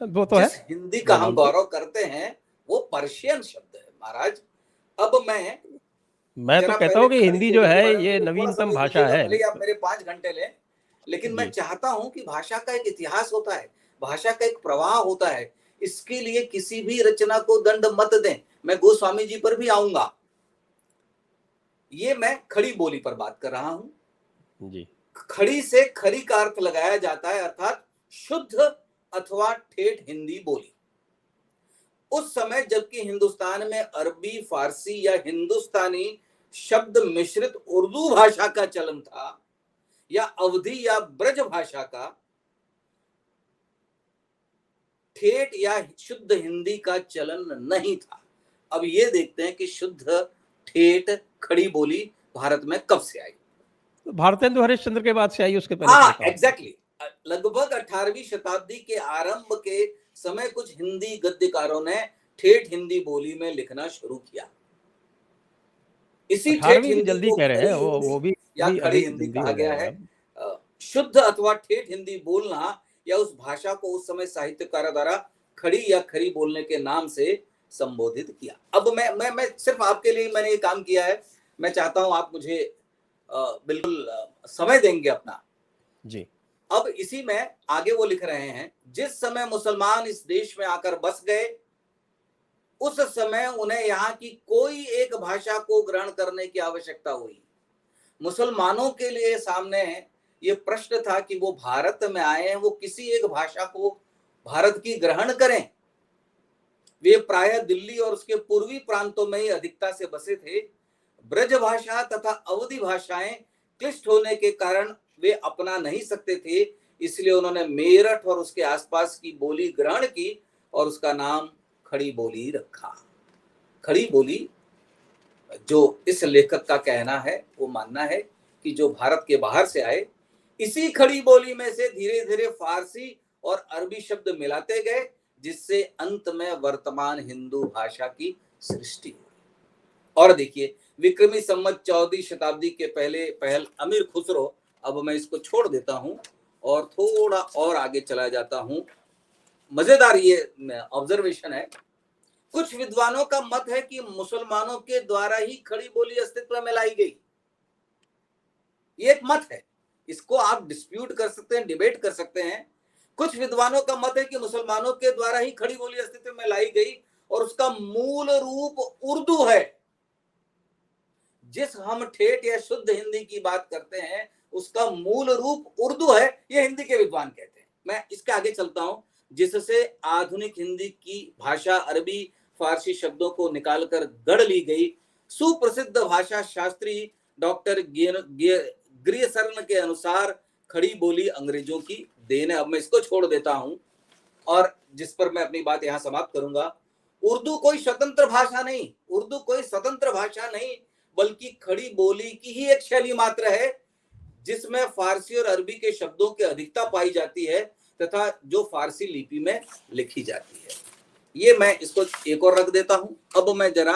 वो तो है, जिस हिंदी का मैं हम मानता हूं। गौरव करते हैं वो पर्शियन शब्द है महाराज। अब मैं तो जरा कहता पहले हूँ कि खड़ी हिंदी जो बोली के है बारे में ये मुझे थोड़ा नवीनतम समय भाषा दीजिएगा, है। भले ही आप मेरे 5 घंटे लें, लेकिन मैं जी। चाहता हूं कि भाषा का एक इतिहास होता है, भाषा का एक प्रवाह होता है। इसके लिए किसी भी रचना को दंड मत दें। मैं गोस्वामी जी पर भी आऊंगा। ये मैं खड़ी बोली पर बात कर रहा हूं। जी। खड़ी से खरी का अर्थ लगाया जाता है, अर्थात शुद्ध अथवा ठेठ हिंदी बोली। उस समय जबकि हिंदुस्तान में अरबी, फारसी या हिंदुस्तानी शब्द मिश्रित उर्दू भाषा का चलन था, या अवधी या ब्रज भाषा का, ठेठ या शुद्ध हिंदी का चलन नहीं था। अब ये देखते हैं कि शुद्ध ठेठ खड़ी बोली भारत में कब से आई। तो भारतेंदु हरिश्चंद्र के बाद से आई, उसके पहले से हाँ, कहाँ से? एग्जैक्टली। लगभग 18वीं शताब्दी के आरंभ के समय कुछ हिंदी गद्यकारों ने ठेठ हिंदी बोली में लिखना शुरू किया। इसी ठेठ 18वीं की हिंदी जल्दी को कह रहे हैं, खड़ी वो हिंदी वो भी या अभी खड़ी अभी हिंदी जल्दी कहा हो गया है। जाएगा अब। शुद्ध अथवा ठेठ हिंदी बोलना या उस भाषा को उस समय साहित्यकारों द्वारा खड़ी या खरी बोलने के नाम से संबोधित किया। अब मैं सिर्फ आपके लिए मैंने ये काम किया है। मैं चाहता हूं आप मुझे बिल्कुल समय देंगे अपना। जी। अब इसी में आगे वो लिख रहे हैं, जिस समय मुसलमान इस देश में आकर बस गए, उस समय उन्हें यहाँ की कोई एक भाषा को ग्रहण करने की आवश्यकता हुई। मुसलमानों के लिए सामने ये प्रश्न था कि वो भारत में आए हैं, वो किसी एक भाषा को भारत की ग्रहण करें। वे प्रायः दिल्ली और उसके पूर्वी प्रांतों में ही अधिकता से बसे थे। ब्रज भाषा तथा अवधी भाषाएं क्लिष्ट होने के कारण वे अपना नहीं सकते थे, इसलिए उन्होंने मेरठ और उसके आसपास की बोली ग्रहण की और उसका नाम खड़ी बोली रखा। खड़ी बोली, जो इस लेखक का कहना है, वो मानना है कि जो भारत के बाहर से आए, इसी खड़ी बोली में से धीरे धीरे फारसी और अरबी शब्द मिलाते गए, जिससे अंत में वर्तमान हिंदू भाषा की सृष्टि हुई। और देखिए, विक्रमी संवत 14वीं शताब्दी के पहल अमीर खुसरो, अब मैं इसको छोड़ देता हूं और थोड़ा और आगे चला जाता हूं। मजेदार ये ऑब्जर्वेशन है। कुछ विद्वानों का मत है कि मुसलमानों के द्वारा ही खड़ी बोली अस्तित्व में लाई गई। ये एक मत है, इसको आप डिस्प्यूट कर सकते हैं, डिबेट कर सकते हैं। कुछ विद्वानों का मत है कि मुसलमानों के द्वारा ही खड़ी बोली अस्तित्व में लाई गई और उसका मूल रूप उर्दू है। जिस हम ठेठ या शुद्ध हिंदी की बात करते हैं, उसका मूल रूप उर्दू है, ये हिंदी के विद्वान कहते हैं। मैं इसके आगे चलता हूं। जिससे आधुनिक हिंदी की भाषा अरबी फारसी शब्दों को निकालकर गढ़ ली गई। सुप्रसिद्ध भाषा शास्त्री डॉक्टर ग्रियसर्न के अनुसार खड़ी बोली अंग्रेजों की देन है। अब मैं इसको छोड़ देता हूं और जिस पर मैं अपनी बात यहां समाप्त करूंगा। उर्दू कोई स्वतंत्र भाषा नहीं, उर्दू कोई स्वतंत्र भाषा नहीं, बल्कि खड़ी बोली की ही एक शैली मात्र है, जिसमें फारसी और अरबी के शब्दों की अधिकता पाई जाती है तथा जो फारसी लिपि में लिखी जाती है। ये मैं इसको एक और रख देता हूं। अब मैं जरा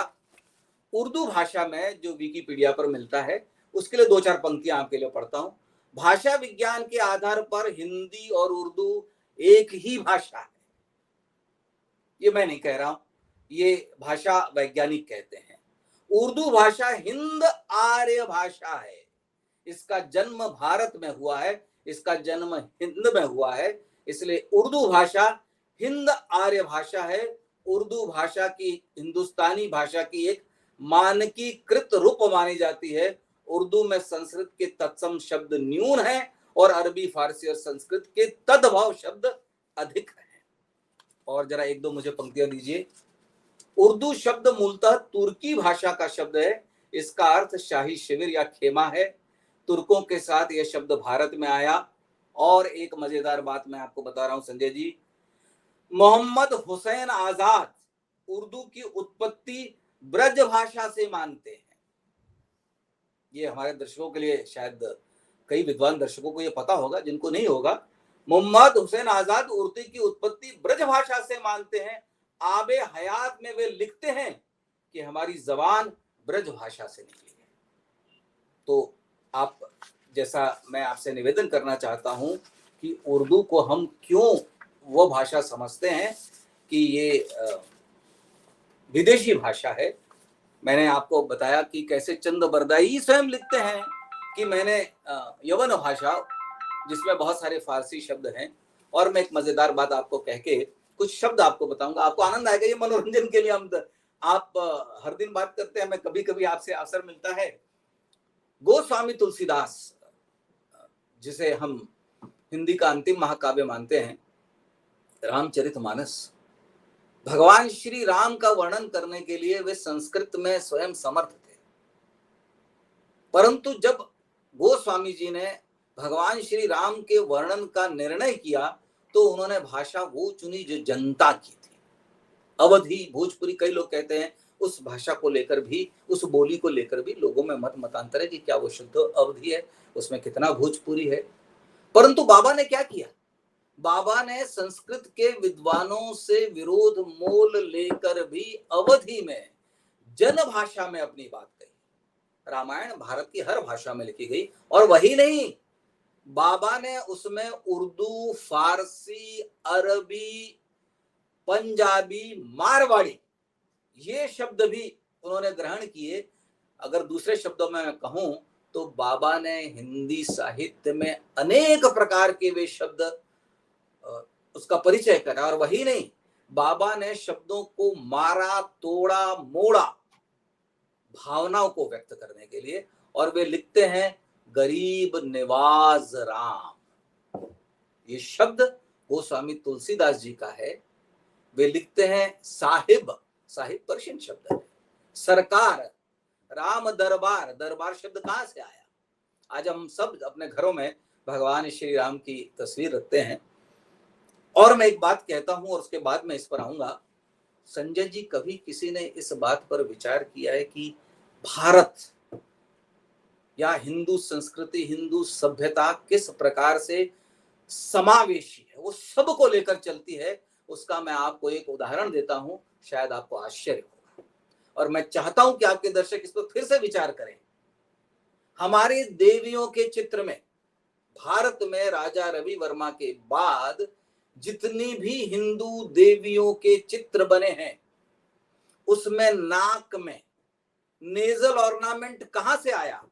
उर्दू भाषा में जो विकिपीडिया पर मिलता है उसके लिए 2-4 पंक्तियां आपके लिए पढ़ता हूं। भाषा विज्ञान के आधार पर हिंदी और उर्दू एक ही भाषा है। ये मैं नहीं कह रहा हूं, ये भाषा वैज्ञानिक कहते हैं। उर्दू भाषा हिंद आर्य भाषा है। इसका जन्म भारत में हुआ है, इसका जन्म हिंद में हुआ है, इसलिए उर्दू भाषा हिंद आर्य भाषा है। उर्दू भाषा की हिंदुस्तानी भाषा की एक मानकीकृत रूप मानी जाती है। उर्दू में संस्कृत के तत्सम शब्द न्यून हैं और अरबी, फारसी और संस्कृत के तद्भव शब्द अधिक हैं। और जरा 1-2 मुझे पंक्तियां दीजिए। उर्दू शब्द मूलतः तुर्की भाषा का शब्द है। इसका अर्थ शाही शिविर या खेमा है। तुर्कों के साथ यह शब्द भारत में आया। और एक मजेदार बात मैं आपको बता रहा हूं संजय जी, मोहम्मद हुसैन आजाद उर्दू की उत्पत्ति ब्रज भाषा से मानते हैं। ये हमारे दर्शकों के लिए, शायद कई विद्वान दर्शकों को ये पता होगा, जिनको नहीं होगा। मोहम्मद हुसैन आजाद उर्दू की उत्पत्ति ब्रज भाषा से मानते हैं। आबे हयात में वे लिखते हैं कि हमारी जबान ब्रज भाषा से निकली है। तो आप, जैसा मैं आपसे निवेदन करना चाहता हूं कि उर्दू को हम क्यों वो भाषा समझते हैं कि ये विदेशी भाषा है। मैंने आपको बताया कि कैसे चंद बरदाई स्वयं लिखते हैं कि मैंने यवन भाषा, जिसमें बहुत सारे फारसी शब्द हैं। और मैं एक मजेदार बात आपको कह के कुछ शब्द आपको बताऊंगा, आपको आनंद आएगा। ये मनोरंजन के लिए हम आप हर दिन बात करते हैं, मैं कभी कभी आपसे अवसर मिलता है। गोस्वामी तुलसीदास, जिसे हम हिंदी का अंतिम महाकाव्य मानते हैं, रामचरितमानस, भगवान श्री राम का वर्णन करने के लिए वे संस्कृत में स्वयं समर्थ थे। परंतु जब गोस्वामी जी ने भगवान श्री राम के वर्णन का निर्णय किया तो उन्होंने भाषा वो चुनी जो जनता की थी। अवधी, भोजपुरी, कई लोग कहते हैं उस भाषा को लेकर भी, उस बोली को लेकर भी लोगों में मत मतांतर है कि क्या वो शुद्ध अवधी है, उसमें कितना भोजपुरी है। परंतु बाबा ने क्या किया? बाबा ने संस्कृत के विद्वानों से विरोध मोल लेकर भी अवधी में जन भाषा में अपनी बात कही। रामायण भारत की हर भाषा में लिखी गई। और वही नहीं, बाबा ने उसमें उर्दू, फारसी, अरबी, पंजाबी, मारवाड़ी, ये शब्द भी उन्होंने ग्रहण किए। अगर दूसरे शब्दों में मैं कहूं तो बाबा ने हिंदी साहित्य में अनेक प्रकार के वे शब्द उसका परिचय करा। और वही नहीं, बाबा ने शब्दों को मारा, तोड़ा, मोड़ा भावनाओं को व्यक्त करने के लिए। और वे लिखते हैं गरीब निवाज राम, ये शब्द गोस्वामी तुलसीदास जी का है। वे लिखते हैं साहिब, साहिब पर्शियन शब्द है। सरकार, राम दरबार, दरबार शब्द कहां से आया? आज हम सब अपने घरों में भगवान श्री राम की तस्वीर रखते हैं। और मैं एक बात कहता हूं और उसके बाद मैं इस पर आऊंगा। संजय जी, कभी किसी ने इस बात पर विचार किया है कि भारत या हिंदू संस्कृति, हिंदू सभ्यता किस प्रकार से समावेशी है, वो सबको लेकर चलती है? उसका मैं आपको एक उदाहरण देता हूं, शायद आपको आश्चर्य होगा। और मैं चाहता हूं कि आपके दर्शक इस पर फिर से विचार करें। हमारे देवियों के चित्र में भारत में राजा रवि वर्मा के बाद जितनी भी हिंदू देवियों के चित्र बने हैं, उसमें नाक में नेजल ऑर्नामेंट कहां से आया?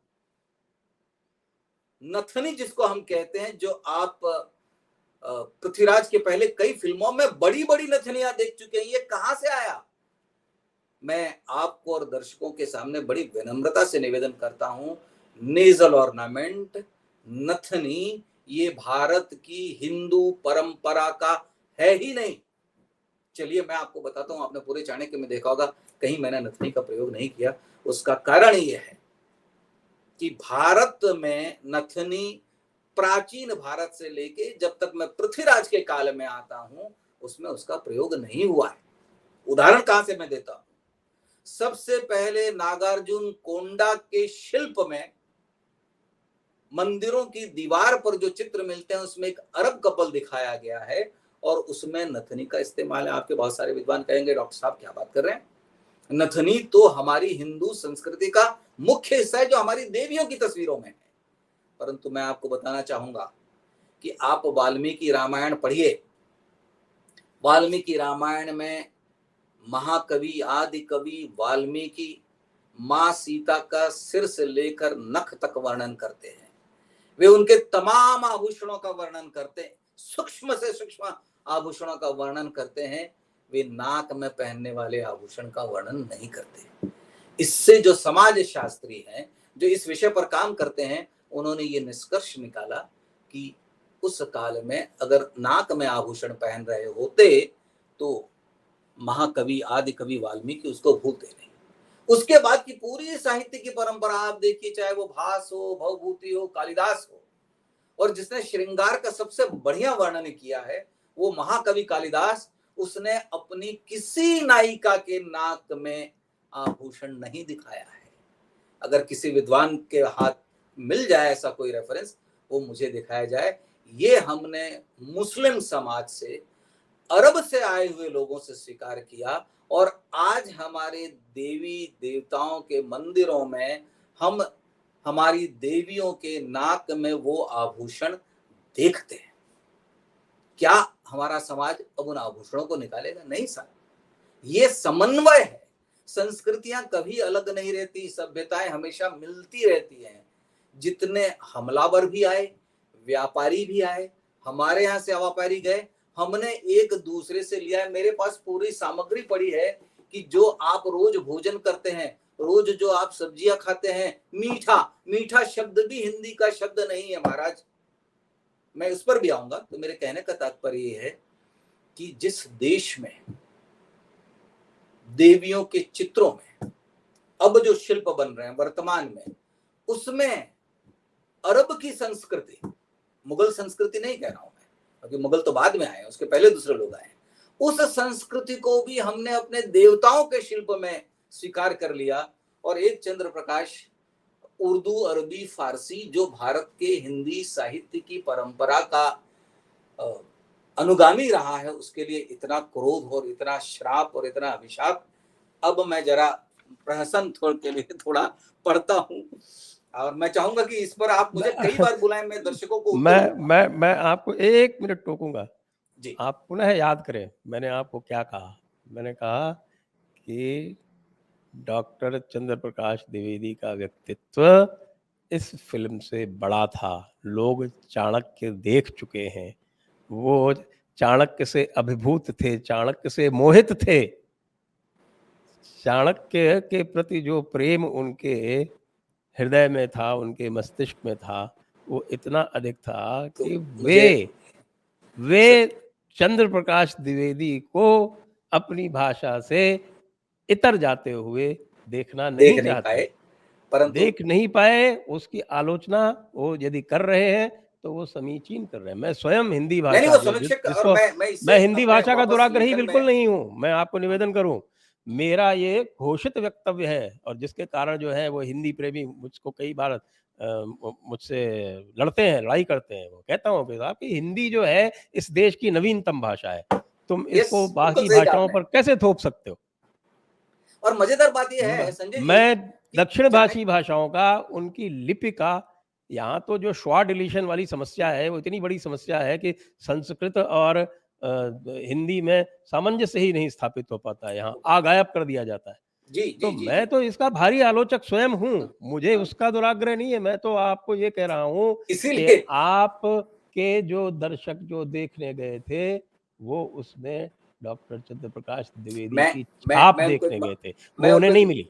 नथनी जिसको हम कहते हैं, जो आप पृथ्वीराज के पहले कई फिल्मों में बड़ी बड़ी नथनियां देख चुके हैं, ये कहां से आया? मैं आपको और दर्शकों के सामने बड़ी विनम्रता से निवेदन करता हूं, नेजल ऑर्नामेंट, नथनी, ये भारत की हिंदू परंपरा का है ही नहीं। चलिए मैं आपको बताता हूं, आपने पूरे चाणक्य में देखा होगा कहीं मैंने नथनी का प्रयोग नहीं किया। उसका कारण ये है कि भारत में नथनी प्राचीन भारत से लेके जब तक मैं पृथ्वीराज के काल में आता हूं, उसमें उसका प्रयोग नहीं हुआ है। उदाहरण कहां से मैं देता हूं? सबसे पहले नागार्जुन कोंडा के शिल्प में मंदिरों की दीवार पर जो चित्र मिलते हैं, उसमें एक अरब कपल दिखाया गया है और उसमें नथनी का इस्तेमाल है। आपके बहुत सारे विद्वान कहेंगे डॉक्टर साहब क्या बात कर रहे हैं, नथनी तो हमारी हिंदू संस्कृति का मुख्य हिस्सा है जो हमारी देवियों की तस्वीरों में है। परंतु मैं आपको बताना चाहूंगा कि आप वाल्मीकि रामायण पढ़िए। वाल्मीकि रामायण में महाकवि, आदि कवि वाल्मीकि मां सीता का सिर से लेकर नख तक वर्णन करते हैं। वे उनके तमाम आभूषणों का वर्णन करते हैं, सूक्ष्म से सूक्ष्म आभूषणों का वर्णन करते हैं। वे नाक में पहनने वाले आभूषण का वर्णन नहीं करते। इससे जो समाज शास्त्री हैं, जो इस विषय पर काम करते हैं, उन्होंने ये निष्कर्ष निकाला कि उस काल में अगर नाक में आभूषण पहन रहे होते तो महाकवि, आदि कवि वाल्मीकि उसको भूलते नहीं। उसके बाद की पूरी साहित्य की परंपरा आप देखिए, चाहे वो भास हो, भवभूति हो, कालिदास हो, और जिसने श्रृंगार का सबसे बढ़िया वर्णन किया है वो महाकवि कालिदास। उसने अपनी किसी नायिका के नाक में आभूषण नहीं दिखाया है। अगर किसी विद्वान के हाथ मिल जाए ऐसा कोई रेफरेंस, वो मुझे दिखाया जाए। ये हमने मुस्लिम समाज से अरब से आए हुए लोगों से स्वीकार किया, और आज हमारे देवी देवताओं के मंदिरों में हम हमारी देवियों के नाक में वो आभूषण देखते हैं। क्या हमारा समाज अब उन आभूषणों को निकालेगा? नहीं साहब। ये समन्वय है। संस्कृतियां कभी अलग नहीं रहती, सभ्यताएं हमेशा मिलती रहती हैं। जितने हमलावर भी आए, व्यापारी भी आए, हमारे यहाँ से व्यापारी गए, हमने एक दूसरे से लिया है। मेरे पास पूरी सामग्री पड़ी है कि जो आप रोज भोजन करते हैं, रोज जो आप सब्जियां खाते हैं, मीठा, मीठा शब्द भी हिंदी का शब्द नहीं है महाराज। मैं उस पर भी आऊंगा। तो मेरे कहने का तात्पर्य ये है कि जिस देश में देवियों के चित्रों में अब जो शिल्प बन रहे हैं वर्तमान में, उसमें अरब की संस्कृति, मुगल संस्कृति नहीं कह रहा हूं मैं, क्योंकि मुगल तो बाद में आए, उसके पहले दूसरे लोग आए, उस संस्कृति को भी हमने अपने देवताओं के शिल्प में स्वीकार कर लिया। और एक चंद्र प्रकाश उर्दू, अरबी, फारसी जो भारत के हिंदी साहित्य की परंपरा का अनुगामी रहा है, उसके लिए इतना क्रोध और इतना श्राप और इतना अभिशाप। अब मैं जरा प्रहसन के लिए थोड़ा पढ़ता हूं, और मैं चाहूंगा कि इस पर आप मुझे कई बार बुलाएं, मैं दर्शकों को मैं आपको 1 मिनट टोकूंगा जी। आप पुनः याद करें मैंने आपको क्या कहा। मैंने कहा कि डॉक्टर चंद्र प्रकाश द्विवेदी का व्यक्तित्व इस फिल्म से बड़ा था। लोग चाणक्य देख चुके हैं, वो चाणक्य से अभिभूत थे, चाणक्य से मोहित थे। चाणक्य के प्रति जो प्रेम उनके हृदय में था, उनके मस्तिष्क में था, वो इतना अधिक था तो कि मुझे वे चंद्र प्रकाश द्विवेदी को अपनी भाषा से इतर जाते हुए देखना नहीं देख नहीं चाहते, पाए, परंतु देख नहीं पाए। उसकी आलोचना वो यदि कर रहे हैं तो वो समीचीन कर रहे हैं। मैं स्वयं हिंदी नहीं भाषा वो समीक्षक, और जिसको मैं मैं इससे हिंदी अपने भाषा का वापस दुराग्रही लेखन बिल्कुल में नहीं हूँ। मैं आपको निवेदन करूँ, मेरा ये घोषित वक्तव्य है, और जिसके कारण जो है वो हिंदी प्रेमी मुझको कई बार मुझसे लड़ते हैं, लड़ाई करते हैं। वो कहता हूँ कि साहब कि हिंदी जो है इस देश की नवीनतम भाषा है, तुम यस, इसको बिल्कुल बाकी सही कहा भाषाओं आपने। पर कैसे थोप सकते हो? और मजेदार बात यह है संजय जी मैं कि दक्षिण चाणक्य, भाषी भाषाओं का, उनकी लिपि का, यहाँ तो जो श्वा डिलीशन वाली समस्या है वो इतनी बड़ी समस्या है कि संस्कृत और हिंदी में सामंजस्य ही नहीं स्थापित हो पाता है। यहाँ आ गायब कर दिया जाता है। जी तो जी जी मैं जी, तो इसका भारी आलोचक स्वयं हूँ, हाँ, मुझे हाँ। उसका दुराग्रह नहीं है। मैं तो आपको ये कह रहा हूँ कि इसीलिए आप के जो दर्शक जो देखने गए थे, वो उसमें डॉक्टर चंद्र प्रकाश द्विवेदी मैं की मैं छाप मैं उनको देखने गए थे, मैं वो उन्हें उनको नहीं मिली।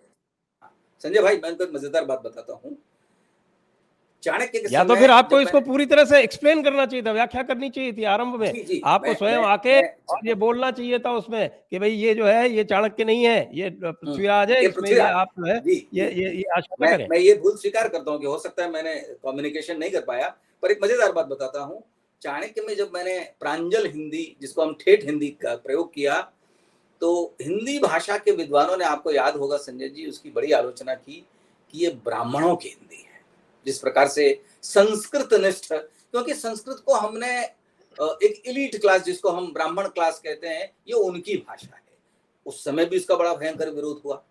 संजय भाई, मैं उनको एक मजेदार बात बताता हूँ। चाणक्य के या तो समय फिर आपको जब इसको मैंने, पूरी तरह से एक्सप्लेन करना चाहिए था, व्याख्या करनी चाहिए थी आरंभ में। जी जी, आपको स्वयं आके और ये बोलना चाहिए था उसमें कि भाई ये जो है ये चाणक्य नहीं है, ये पृथ्वीराज है, ये इसमें ये पृथ्वीराज, आप जो है जी जी, ये आशा न मैं करें। मैं ये भूल स्वीकार करता हूँ कि हो सकता है मैंने कम्युनिकेशन नहीं कर पाया। पर एक मजेदार बात बताता हूँ। चाणक्य में जब मैंने प्रांजल हिंदी, जिसको हम ठेठ हिंदी का प्रयोग किया, तो हिंदी भाषा के विद्वानों ने, आपको याद होगा संजय जी, उसकी बड़ी आलोचना की कि ये ब्राह्मणों की हिंदी है। जिस प्रकार से संस्कृत निष्ठ, क्योंकि संस्कृत को हमने एक इलीट क्लास, जिसको हम ब्राह्मण क्लास कहते हैं, ये उनकी भाषा है। उस समय भी इसका बड़ा भयंकर विरोध हुआ।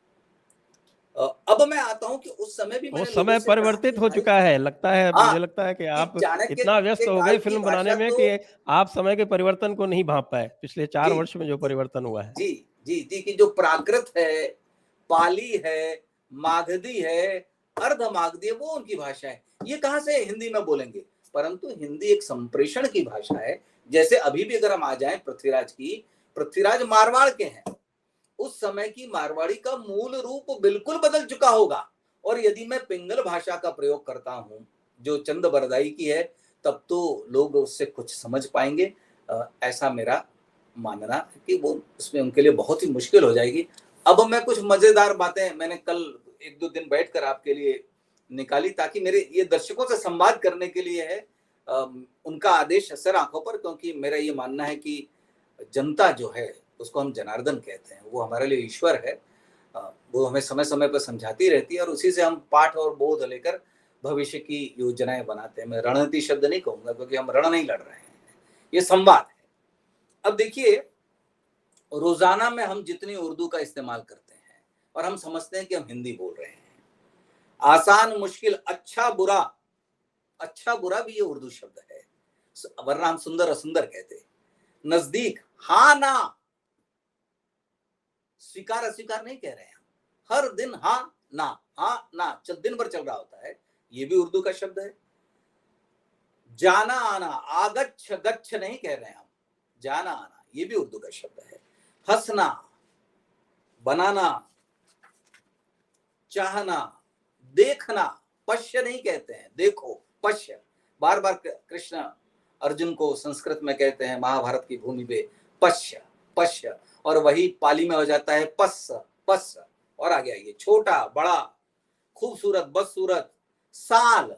अब मैं आता हूं कि उस समय भी वो मैंने लोगों समय से कहा कि परिवर्तित हो भाई, चुका है, लगता है, हाँ, मुझे लगता है कि कि आप चाणक्य इतना व्यस्त के हो काल गए की फ़िल्म बनाने भाषा में तो, कि आप समय के परिवर्तन को नहीं भाँप पाए, पिछले 4 जी वर्ष में जो परिवर्तन हुआ है। जी जी जी, कि जो प्राकृत है, पाली है, मागधी है, अर्ध मागधी है, वो उनकी भाषा है। ये कहाँ से हिंदी में बोलेंगे? परंतु हिंदी एक संप्रेषण की भाषा है। जैसे अभी भी अगर हम आ जाएं पृथ्वीराज की, पृथ्वीराज मारवाड़ के हैं, उस समय की मारवाड़ी का मूल रूप बिल्कुल बदल चुका होगा। और यदि मैं पिंगल भाषा का प्रयोग करता हूं जो चंद बरदाई की है, तब तो लोग उससे कुछ समझ पाएंगे। ऐसा मेरा मानना है कि वो उसमें उनके लिए बहुत ही मुश्किल हो जाएगी। अब मैं कुछ मजेदार बातें मैंने कल 1-2 दिन बैठकर आपके लिए निकाली, ताकि मेरे ये दर्शकों से संवाद करने के लिए है। उनका आदेश सर आंखों पर, क्योंकि मेरा ये मानना है कि जनता जो है, उसको हम जनार्दन कहते हैं, वो हमारे लिए ईश्वर है। वो हमें समय समय पर समझाती रहती है, और उसी से हम पाठ और बोध लेकर भविष्य की योजनाएं बनाते हैं। मैं रणनीति शब्द नहीं कहूंगा, क्योंकि हम रण नहीं लड़ रहे हैं, ये संवाद है। अब देखिए, रोजाना में हम जितनी उर्दू का इस्तेमाल करते हैं और हम समझते हैं कि हम हिंदी बोल रहे हैं। आसान मुश्किल, अच्छा बुरा, अच्छा बुरा भी ये उर्दू शब्द है, वरना हम सुंदर असुंदर कहते। नजदीक, हाँ ना, स्वीकार अस्वीकार नहीं कह रहे हैं, हर दिन हाँ ना चल दिन भर चल रहा होता है, ये भी उर्दू का शब्द है। जाना आना, आगच्छ गच्छ नहीं कह रहे हैं हम, जाना आना, ये भी उर्दू का शब्द है। हंसना, बनाना, चाहना, देखना, पश्य नहीं कहते हैं, देखो पश्य, बार बार कृष्ण अर्जुन को संस्कृत में कहते हैं महाभारत की भूमि पे पश्य पश्य, और वही पाली में हो जाता है पस्स पस्स। और आगे आइए, छोटा बड़ा, खूबसूरत बदसूरत, साल,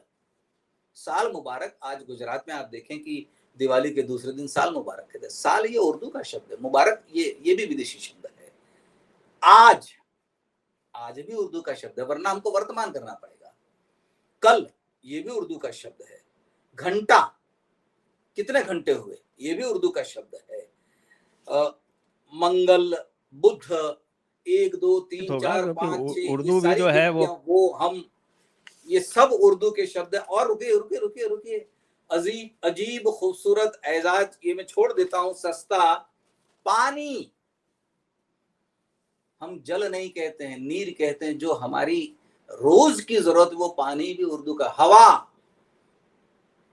साल मुबारक। आज गुजरात में आप देखें कि दिवाली के दूसरे दिन साल मुबारक कहते हैं, साल ये उर्दू का शब्द है, मुबारक ये भी विदेशी शब्द है। आज, आज भी उर्दू का शब्द है, वरना हमको वर्तमान करना पड़ेगा। कल, ये भी उर्दू का शब्द है। घंटा, कितने घंटे हुए, ये भी उर्दू का शब्द है। मंगल, बुध, 1 2 3 4 5 6, उर्दू भी जो है वो हम, ये सब उर्दू के शब्द है। और रुकिए रुकिए रुकिए रुकिए, अजीब अजीब खूबसूरत एजाज, ये मैं छोड़ देता हूं। सस्ता, पानी, हम जल नहीं कहते हैं, नीर कहते हैं, जो हमारी रोज की जरूरत, वो पानी भी उर्दू का। हवा,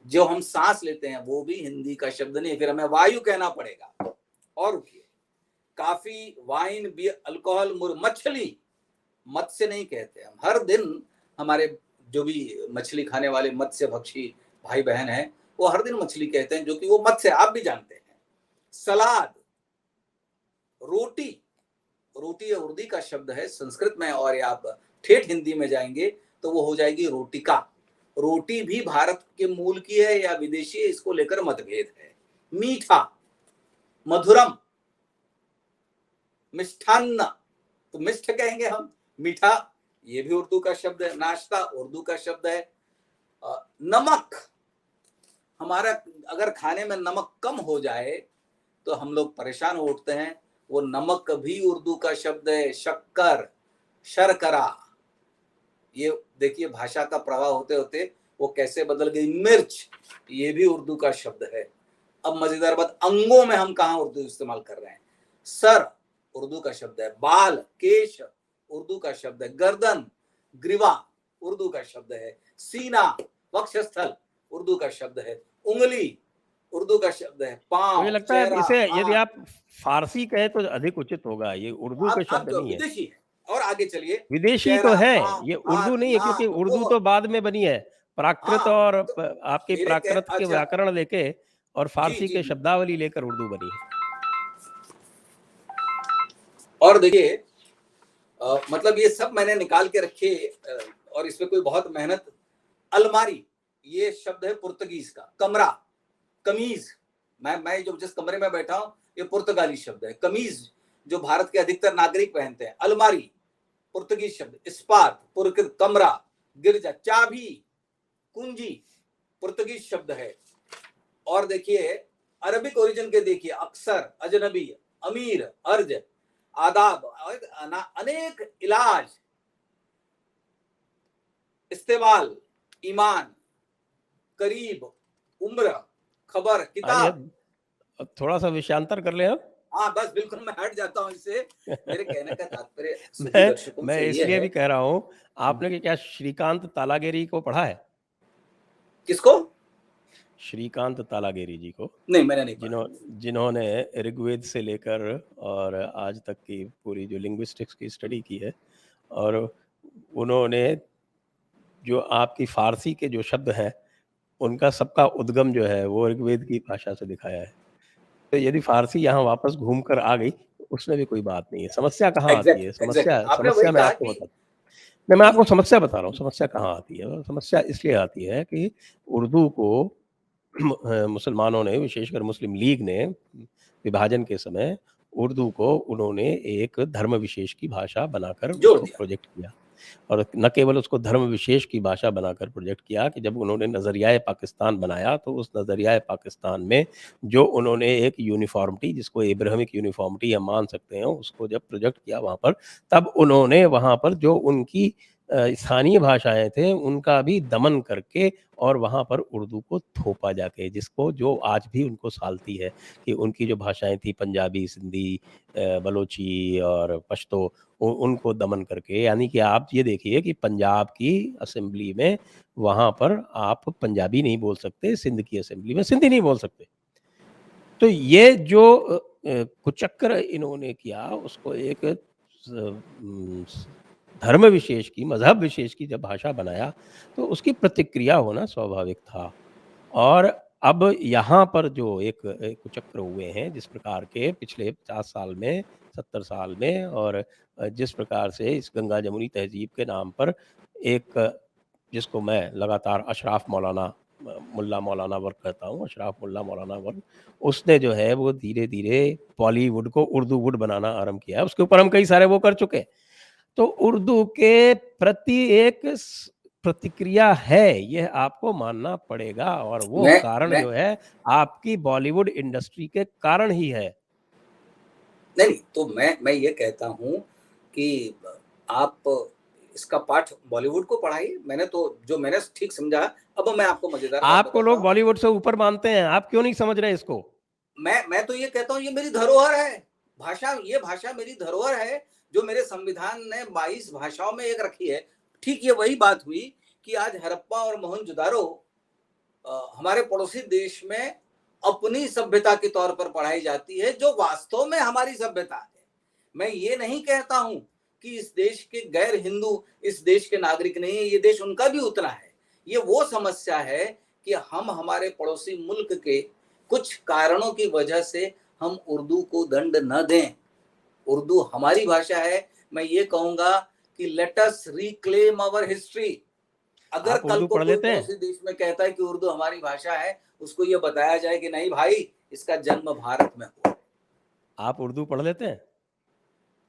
जो हम सांस लेते हैं, वो भी हिंदी का शब्द नहीं, फिर हमें वायु कहना पड़ेगा। और रुकिए, काफी, वाइन, बियर, अल्कोहल, मछली, मत्स्य नहीं कहते हम, हर दिन हमारे जो भी मछली खाने वाले मत्स्य भक्षी भाई बहन हैं, वो हर दिन मछली कहते हैं, जो कि वो मत्स्य, आप भी जानते हैं। सलाद, रोटी, रोटी उर्दू का शब्द है संस्कृत में, और आप ठेठ हिंदी में जाएंगे तो वो हो जाएगी रोटिका। रोटी भी भारत के मूल की है या विदेशी है, इसको लेकर मतभेद है। मीठा, मधुरम, मिष्ठान्न, तो मिष्ठ कहेंगे हम, मीठा ये भी उर्दू का शब्द है। नाश्ता उर्दू का शब्द है। नमक, हमारा अगर खाने में नमक कम हो जाए तो हम लोग परेशान हो उठते हैं, वो नमक भी उर्दू का शब्द है। शक्कर, शर्करा, ये देखिए भाषा का प्रवाह होते होते वो कैसे बदल गई। मिर्च, ये भी उर्दू का शब्द है। अब मजेदार बात, अंगों में हम कहाँ उर्दू इस्तेमाल कर रहे हैं। सर उर्दू का शब्द है। बाल, केश उर्दू का शब्द है। गर्दन, ग्रीवा उर्दू का शब्द है। सीना, वक्षस्थल उर्दू का शब्द है। उंगली उर्दू का शब्द है। पांव, मुझे लगता है चेहरा, इसे यदि आप फारसी कहे तो अधिक उचित होगा, ये उर्दू का शब्द नहीं है, विदेशी है। और आगे चलिए, विदेशी तो है, ये उर्दू नहीं है, क्योंकि उर्दू तो बाद में बनी है, प्राकृत और आपके प्राकृत के व्याकरण लेके और फारसी के शब्दावली लेकर उर्दू बनी है। और देखिए मतलब ये सब मैंने निकाल के रखे, और इसमें कोई बहुत मेहनत। अलमारी, ये शब्द है पुर्तगीज का। कमरा, कमीज, मैं जो जिस कमरे में बैठा हूं, ये पुर्तगाली शब्द है। कमीज जो भारत के अधिकतर नागरिक पहनते हैं। अलमारी पुर्तगीज शब्द। इस्पात पुर्तगाली, कमरा, गिरजा, चाबी, कुंजी पुर्तगीज शब्द है। और देखिए अरबिक ओरिजिन के, देखिए अक्सर, अजनबी, अमीर, अर्ज, आदाब, अनेक, इलाज, इस्तेमाल, ईमान, करीब, उम्र, खबर, किताब। थोड़ा सा विषयांतर कर ले हम। हाँ बस बिल्कुल, मैं हट जाता हूँ इससे। मेरे कहने का तात्पर्य मैं इसलिए भी कह रहा हूँ, आपने क्या श्रीकांत तालागेरी को पढ़ा है? किसको? श्रीकांत तालागेरी जी को। नहीं, मैंने नहीं पढ़ा। जिन्होंने ऋग्वेद से लेकर और आज तक की पूरी जो लिंग्विस्टिक्स की स्टडी की है, और उन्होंने जो आपकी फारसी के जो शब्द हैं, उनका सबका उद्गम जो है वो ऋग्वेद की भाषा से दिखाया है। तो यदि फारसी यहाँ वापस घूम कर आ गई, उसमें भी कोई बात नहीं है। समस्या कहाँ आती है? समस्या मैं आपको बता, मैं आपको समस्या बता रहा हूँ, समस्या कहाँ आती है। समस्या इसलिए आती है कि उर्दू को मुसलमानों ने, विशेषकर मुस्लिम लीग ने विभाजन के समय उर्दू को उन्होंने एक धर्म विशेष की भाषा बनाकर उसको प्रोजेक्ट किया। और न केवल उसको धर्म विशेष की भाषा बनाकर प्रोजेक्ट किया कि जब उन्होंने नज़रियाए पाकिस्तान बनाया तो उस नज़रियाए पाकिस्तान में जो उन्होंने एक यूनिफ़ॉर्मिटी जिसको एब्राहमिक यूनिफ़ॉर्मिटी हम मान सकते हैं, उसको जब प्रोजेक्ट किया वहाँ पर, तब उन्होंने वहाँ पर जो उनकी स्थानीय भाषाएँ थे, उनका भी दमन करके और वहाँ पर उर्दू को थोपा जाके, जिसको जो आज भी उनको सालती है कि उनकी जो भाषाएँ थी पंजाबी, सिंधी, बलोची और पश्तो, उनको दमन करके, यानी कि आप ये देखिए कि पंजाब की असेंबली में वहाँ पर आप पंजाबी नहीं बोल सकते, सिंध की असेंबली में सिंधी नहीं बोल सकते। तो ये जो कुचक्र इन्होंने किया उसको एक धर्म विशेष की, मज़हब विशेष की जब भाषा बनाया, तो उसकी प्रतिक्रिया होना स्वाभाविक था। और अब यहाँ पर जो एक कुचक्र हुए हैं जिस प्रकार के पिछले 50 साल में, 70 साल में, और जिस प्रकार से इस गंगा-जमुनी तहज़ीब के नाम पर एक जिसको मैं लगातार अशराफ मौलाना मुल्ला मौलाना वर्ग कहता हूँ, अशराफ मुल्ला मौलाना वर्ग, उसने जो है वो धीरे-धीरे बॉलीवुड को उर्दू वुड बनाना आरंभ किया है। उसके ऊपर हम कई सारे वो कर चुके हैं। तो उर्दू के प्रति एक प्रतिक्रिया है, यह आपको मानना पड़ेगा, और वो कारण मैं जो है आपकी बॉलीवुड इंडस्ट्री के कारण ही है। नहीं, तो मैं ये कहता हूँ कि आप इसका पाठ बॉलीवुड को पढ़ाइए। मैंने तो जो मैंने ठीक समझा, अब मैं आपको मज़ेदार बात आपको बताता लोग हूँ। बॉलीवुड से ऊपर मानते हैं, आप क्यों नहीं समझ रहे इसको? मैं तो ये कहता हूँ ये मेरी धरोहर है। ये भाषा मेरी धरोहर है, जो मेरे संविधान ने 22 भाषाओं में एक रखी है। ठीक ये वही बात हुई कि आज हड़प्पा और मोहनजोदाड़ो हमारे पड़ोसी देश में अपनी सभ्यता के तौर पर पढ़ाई जाती है, जो वास्तव में हमारी सभ्यता है। मैं ये नहीं कहता हूं कि इस देश के गैर हिंदू इस देश के नागरिक नहीं है, ये देश उनका भी उतना है। ये वो समस्या है कि हम हमारे पड़ोसी मुल्क के कुछ कारणों की वजह से हम उर्दू को दंड न दें। उर्दू हमारी भाषा है। मैं ये कहूंगा कि let us reclaim our history. अगर आप कल उर्दू को पढ़ कोई लेते हैं? पड़ोसी देश में कहता है कि उर्दू हमारी भाषा है, उसको ये बताया जाए कि नहीं भाई, इसका जन्म भारत में हुआ। आप उर्दू पढ़ लेते हैं?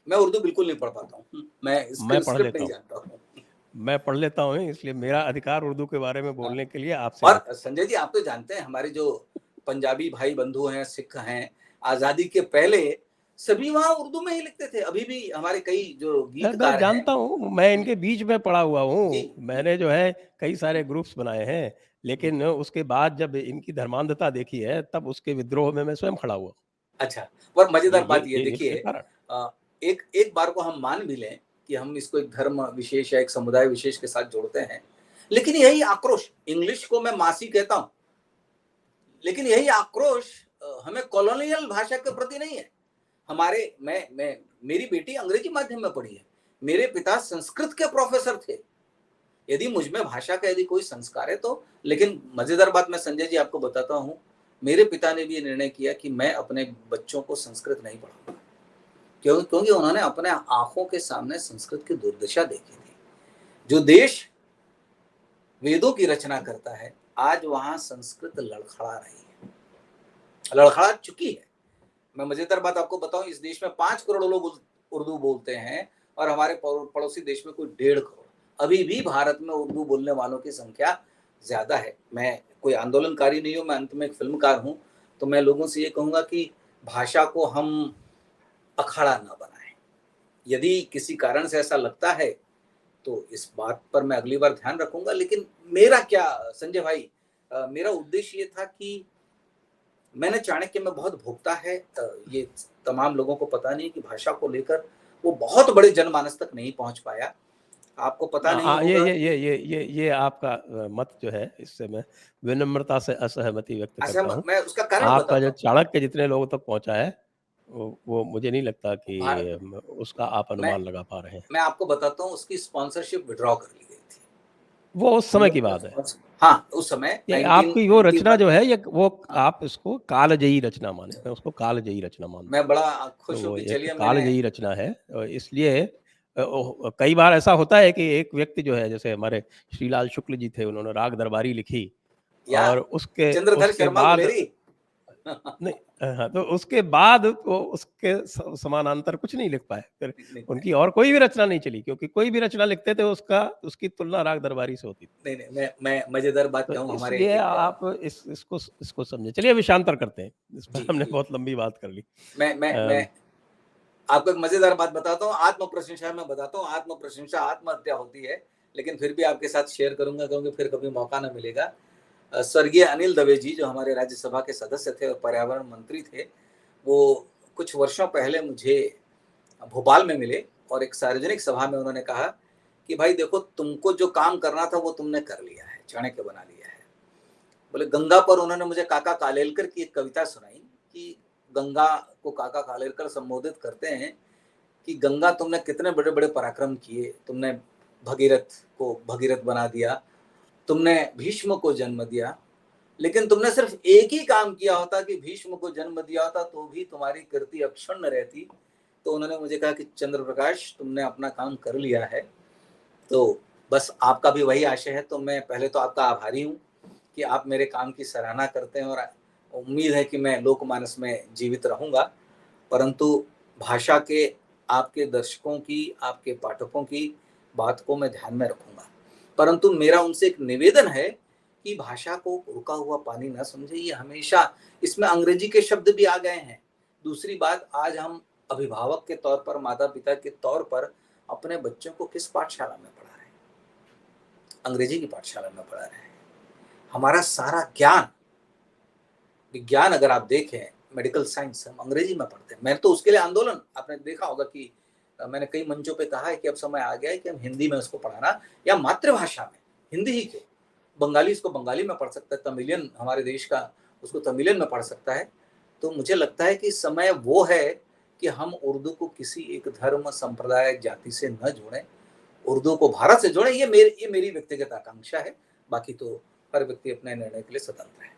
मैं उर्दू बिल्कुल नहीं पढ़ पाता हूँ। मैं मैं पढ़ स्क्रिप्ट लेता नहीं हूँ। जानता हूँ। मैं पढ़ लेता हूँ, इसलिए मेरा अधिकार उर्दू के बारे में हाँ। बोलने के लिए आपसे है। और संजय जी, आप तो जानते हैं हमारे जो पंजाबी भाई बंधु हैं, सिख हैं, आजादी के पहले सभी वहां उर्दू में ही लिखते थे। अभी भी हमारे कई जो मैं गीतकार हैं। जानता हूँ, मैं इनके बीच में पड़ा हुआ जी हूँ। जी। मैंने जो है कई सारे ग्रुप्स बनाए हैं, लेकिन उसके बाद जब इनकी धर्मांधता देखी है, तब उसके विद्रोह में मैं स्वयं खड़ा हुआ। अच्छा, और मजेदार बात ये इसके देखिए, कारण। एक एक बार को हम मान भी लें कि हम इसको एक धर्म विशेष या एक समुदाय विशेष के साथ जोड़ते हैं, लेकिन यही आक्रोश, इंग्लिश को मैं मासी कहता हूं, लेकिन यही आक्रोश हमें कॉलोनियल भाषा के प्रति नहीं है। हमारे मैं मेरी बेटी अंग्रेजी माध्यम में पढ़ी है, मेरे पिता संस्कृत के प्रोफेसर थे। यदि मुझ में भाषा का यदि कोई संस्कार है तो, लेकिन मजेदार बात मैं संजय जी आपको बताता हूँ, मेरे पिता ने भी ये निर्णय किया कि मैं अपने बच्चों को संस्कृत नहीं पढ़ाऊंगा। क्योंकि उन्होंने अपने आंखों के सामने संस्कृत की दुर्दशा देखी थी। जो देश वेदों की रचना करता है, आज वहां संस्कृत लड़खड़ा रही है, लड़खड़ा चुकी है। मैं मजेदार बात आपको बताऊं, इस देश में 5 करोड़ लोग उर्दू बोलते हैं और हमारे पड़ोसी देश में कोई 1.5 करोड़। अभी भी भारत में उर्दू बोलने वालों की संख्या ज्यादा है। मैं कोई आंदोलनकारी नहीं हूं, मैं अंत में एक फिल्मकार हूं, तो मैं लोगों से ये कहूंगा कि भाषा को हम अखाड़ा ना बनाएं। यदि किसी कारण से ऐसा लगता है तो इस बात पर मैं अगली बार ध्यान रखूंगा। लेकिन मेरा क्या संजय भाई, मेरा उद्देश्य ये था कि मैंने चाणक्य में बहुत भोगता है, ये तमाम लोगों को पता नहीं कि भाषा को लेकर वो बहुत बड़े जनमानस तक नहीं पहुंच पाया। आपको पता नहीं होगा। ये आपका मत जो है, इससे मैं विनम्रता से असहमति व्यक्त करता हूँ। मैं उसका कारण आपका जो बताता हूँ। चाणक्य जितने लोगों तक पहुँचा है, वो मुझे नहीं लगता भार कि उसका आप मैं अनुमान लगा पा रहे हैं। मैं आपको बताता हूँ, उसकी स्पॉन्सरशिप विड्रॉ कर ली गई थी। वो उस हम समय लोग की का बात है। स्पॉन्सर, हाँ, उस समय ये आपकी वो रचना 1991। जो है, ये वो हाँ, आप इसको कालजयी रचना माने, मैं उसको कालजयी रचना मानता मैं हूँ। बड़ा तो खुश हूँ वो कि एक चलिए मैंने, कालजयी रचना है, इसलिए कई बार ऐसा होता है कि एक व्यक्ति जो है, जैसे हमारे श्रीलाल शुक्ल जी थे, उन्होंने राग दरबारी लिखी या और उसके चंद्रधर उसके शर्मा बाद गुलेरी। नहीं हाँ, तो उसके बाद वो उसके समानांतर कुछ नहीं लिख पाए फिर। नहीं, उनकी और कोई भी रचना नहीं चली, क्योंकि कोई भी रचना लिखते थे उसका उसकी तुलना राग दरबारी से होती थी। नहीं, नहीं, मैं मज़ेदार बात तो कहूँ हमारे इसलिए एक आप इसको समझें। चलिए विषयांतर करते हैं। इस पर जी, हमने जी। बहुत लंबी बात कर ली। मैं अ, आपको एक मज़ेदार बात बताता हूँ, आत्म प्रशंसा में बताता हूँ, आत्म प्रशंसा आत्महत्या होती है, लेकिन फिर भी आपके साथ शेयर करूँगा क्योंकि फिर कभी मौका ना मिलेगा। स्वर्गीय अनिल दवे जी जो हमारे राज्यसभा के सदस्य थे और पर्यावरण मंत्री थे, वो कुछ वर्षों पहले मुझे भोपाल में मिले और एक सार्वजनिक सभा में उन्होंने कहा कि भाई देखो तुमको जो काम करना था वो तुमने कर लिया है, चाणक्य बना लिया है। बोले गंगा पर उन्होंने मुझे काका कालेलकर की एक कविता सुनाई कि गंगा को काका कालेलकर संबोधित करते हैं कि गंगा तुमने कितने बड़े-बड़े पराक्रम किए, तुमने भगीरथ को भगीरथ बना दिया, तुमने भीष्म को जन्म दिया, लेकिन तुमने सिर्फ एक ही काम किया होता कि भीष्म को जन्म दिया होता तो भी तुम्हारी कीर्ति अक्षुण्ण रहती। तो उन्होंने मुझे कहा कि चंद्र प्रकाश तुमने अपना काम कर लिया है, तो बस आपका भी वही आशय है। तो मैं पहले तो आपका आभारी हूँ कि आप मेरे काम की सराहना करते हैं और उम्मीद है कि मैं लोकमानस में जीवित रहूँगा, परंतु भाषा के आपके दर्शकों की, आपके पाठकों की बात को मैं ध्यान में रखूँगा। परंतु मेरा उनसे एक निवेदन है कि भाषा को रुका हुआ पानी ना समझें, ये हमेशा इसमें अंग्रेजी के शब्द भी आ गए हैं। दूसरी बात, आज हम अभिभावक के तौर पर, माता-पिता के तौर पर अपने बच्चों को किस पाठशाला में पढ़ा रहे हैं? अंग्रेजी की पाठशाला में पढ़ा रहे हैं। हमारा सारा ज्ञान, विज्ञान अगर आप देखें, मेडिकल साइंस हम अंग्रेजी में पढ़ते हैं। मैंने तो उसके लिए आंदोलन आपने देखा होगा कि मैंने कई मंचों पे कहा है कि अब समय आ गया है कि हम हिंदी में उसको पढ़ाना या मातृभाषा में, हिंदी ही क्यों, बंगाली इसको बंगाली में पढ़ सकता है, तमिलियन हमारे देश का उसको तमिलियन में पढ़ सकता है। तो मुझे लगता है कि समय वो है कि हम उर्दू को किसी एक धर्म, संप्रदाय, जाति से न जोड़ें, उर्दू को भारत से जोड़ें। ये मेरी व्यक्तिगत आकांक्षा है, बाकी तो हर व्यक्ति अपने निर्णय के लिए स्वतंत्र है।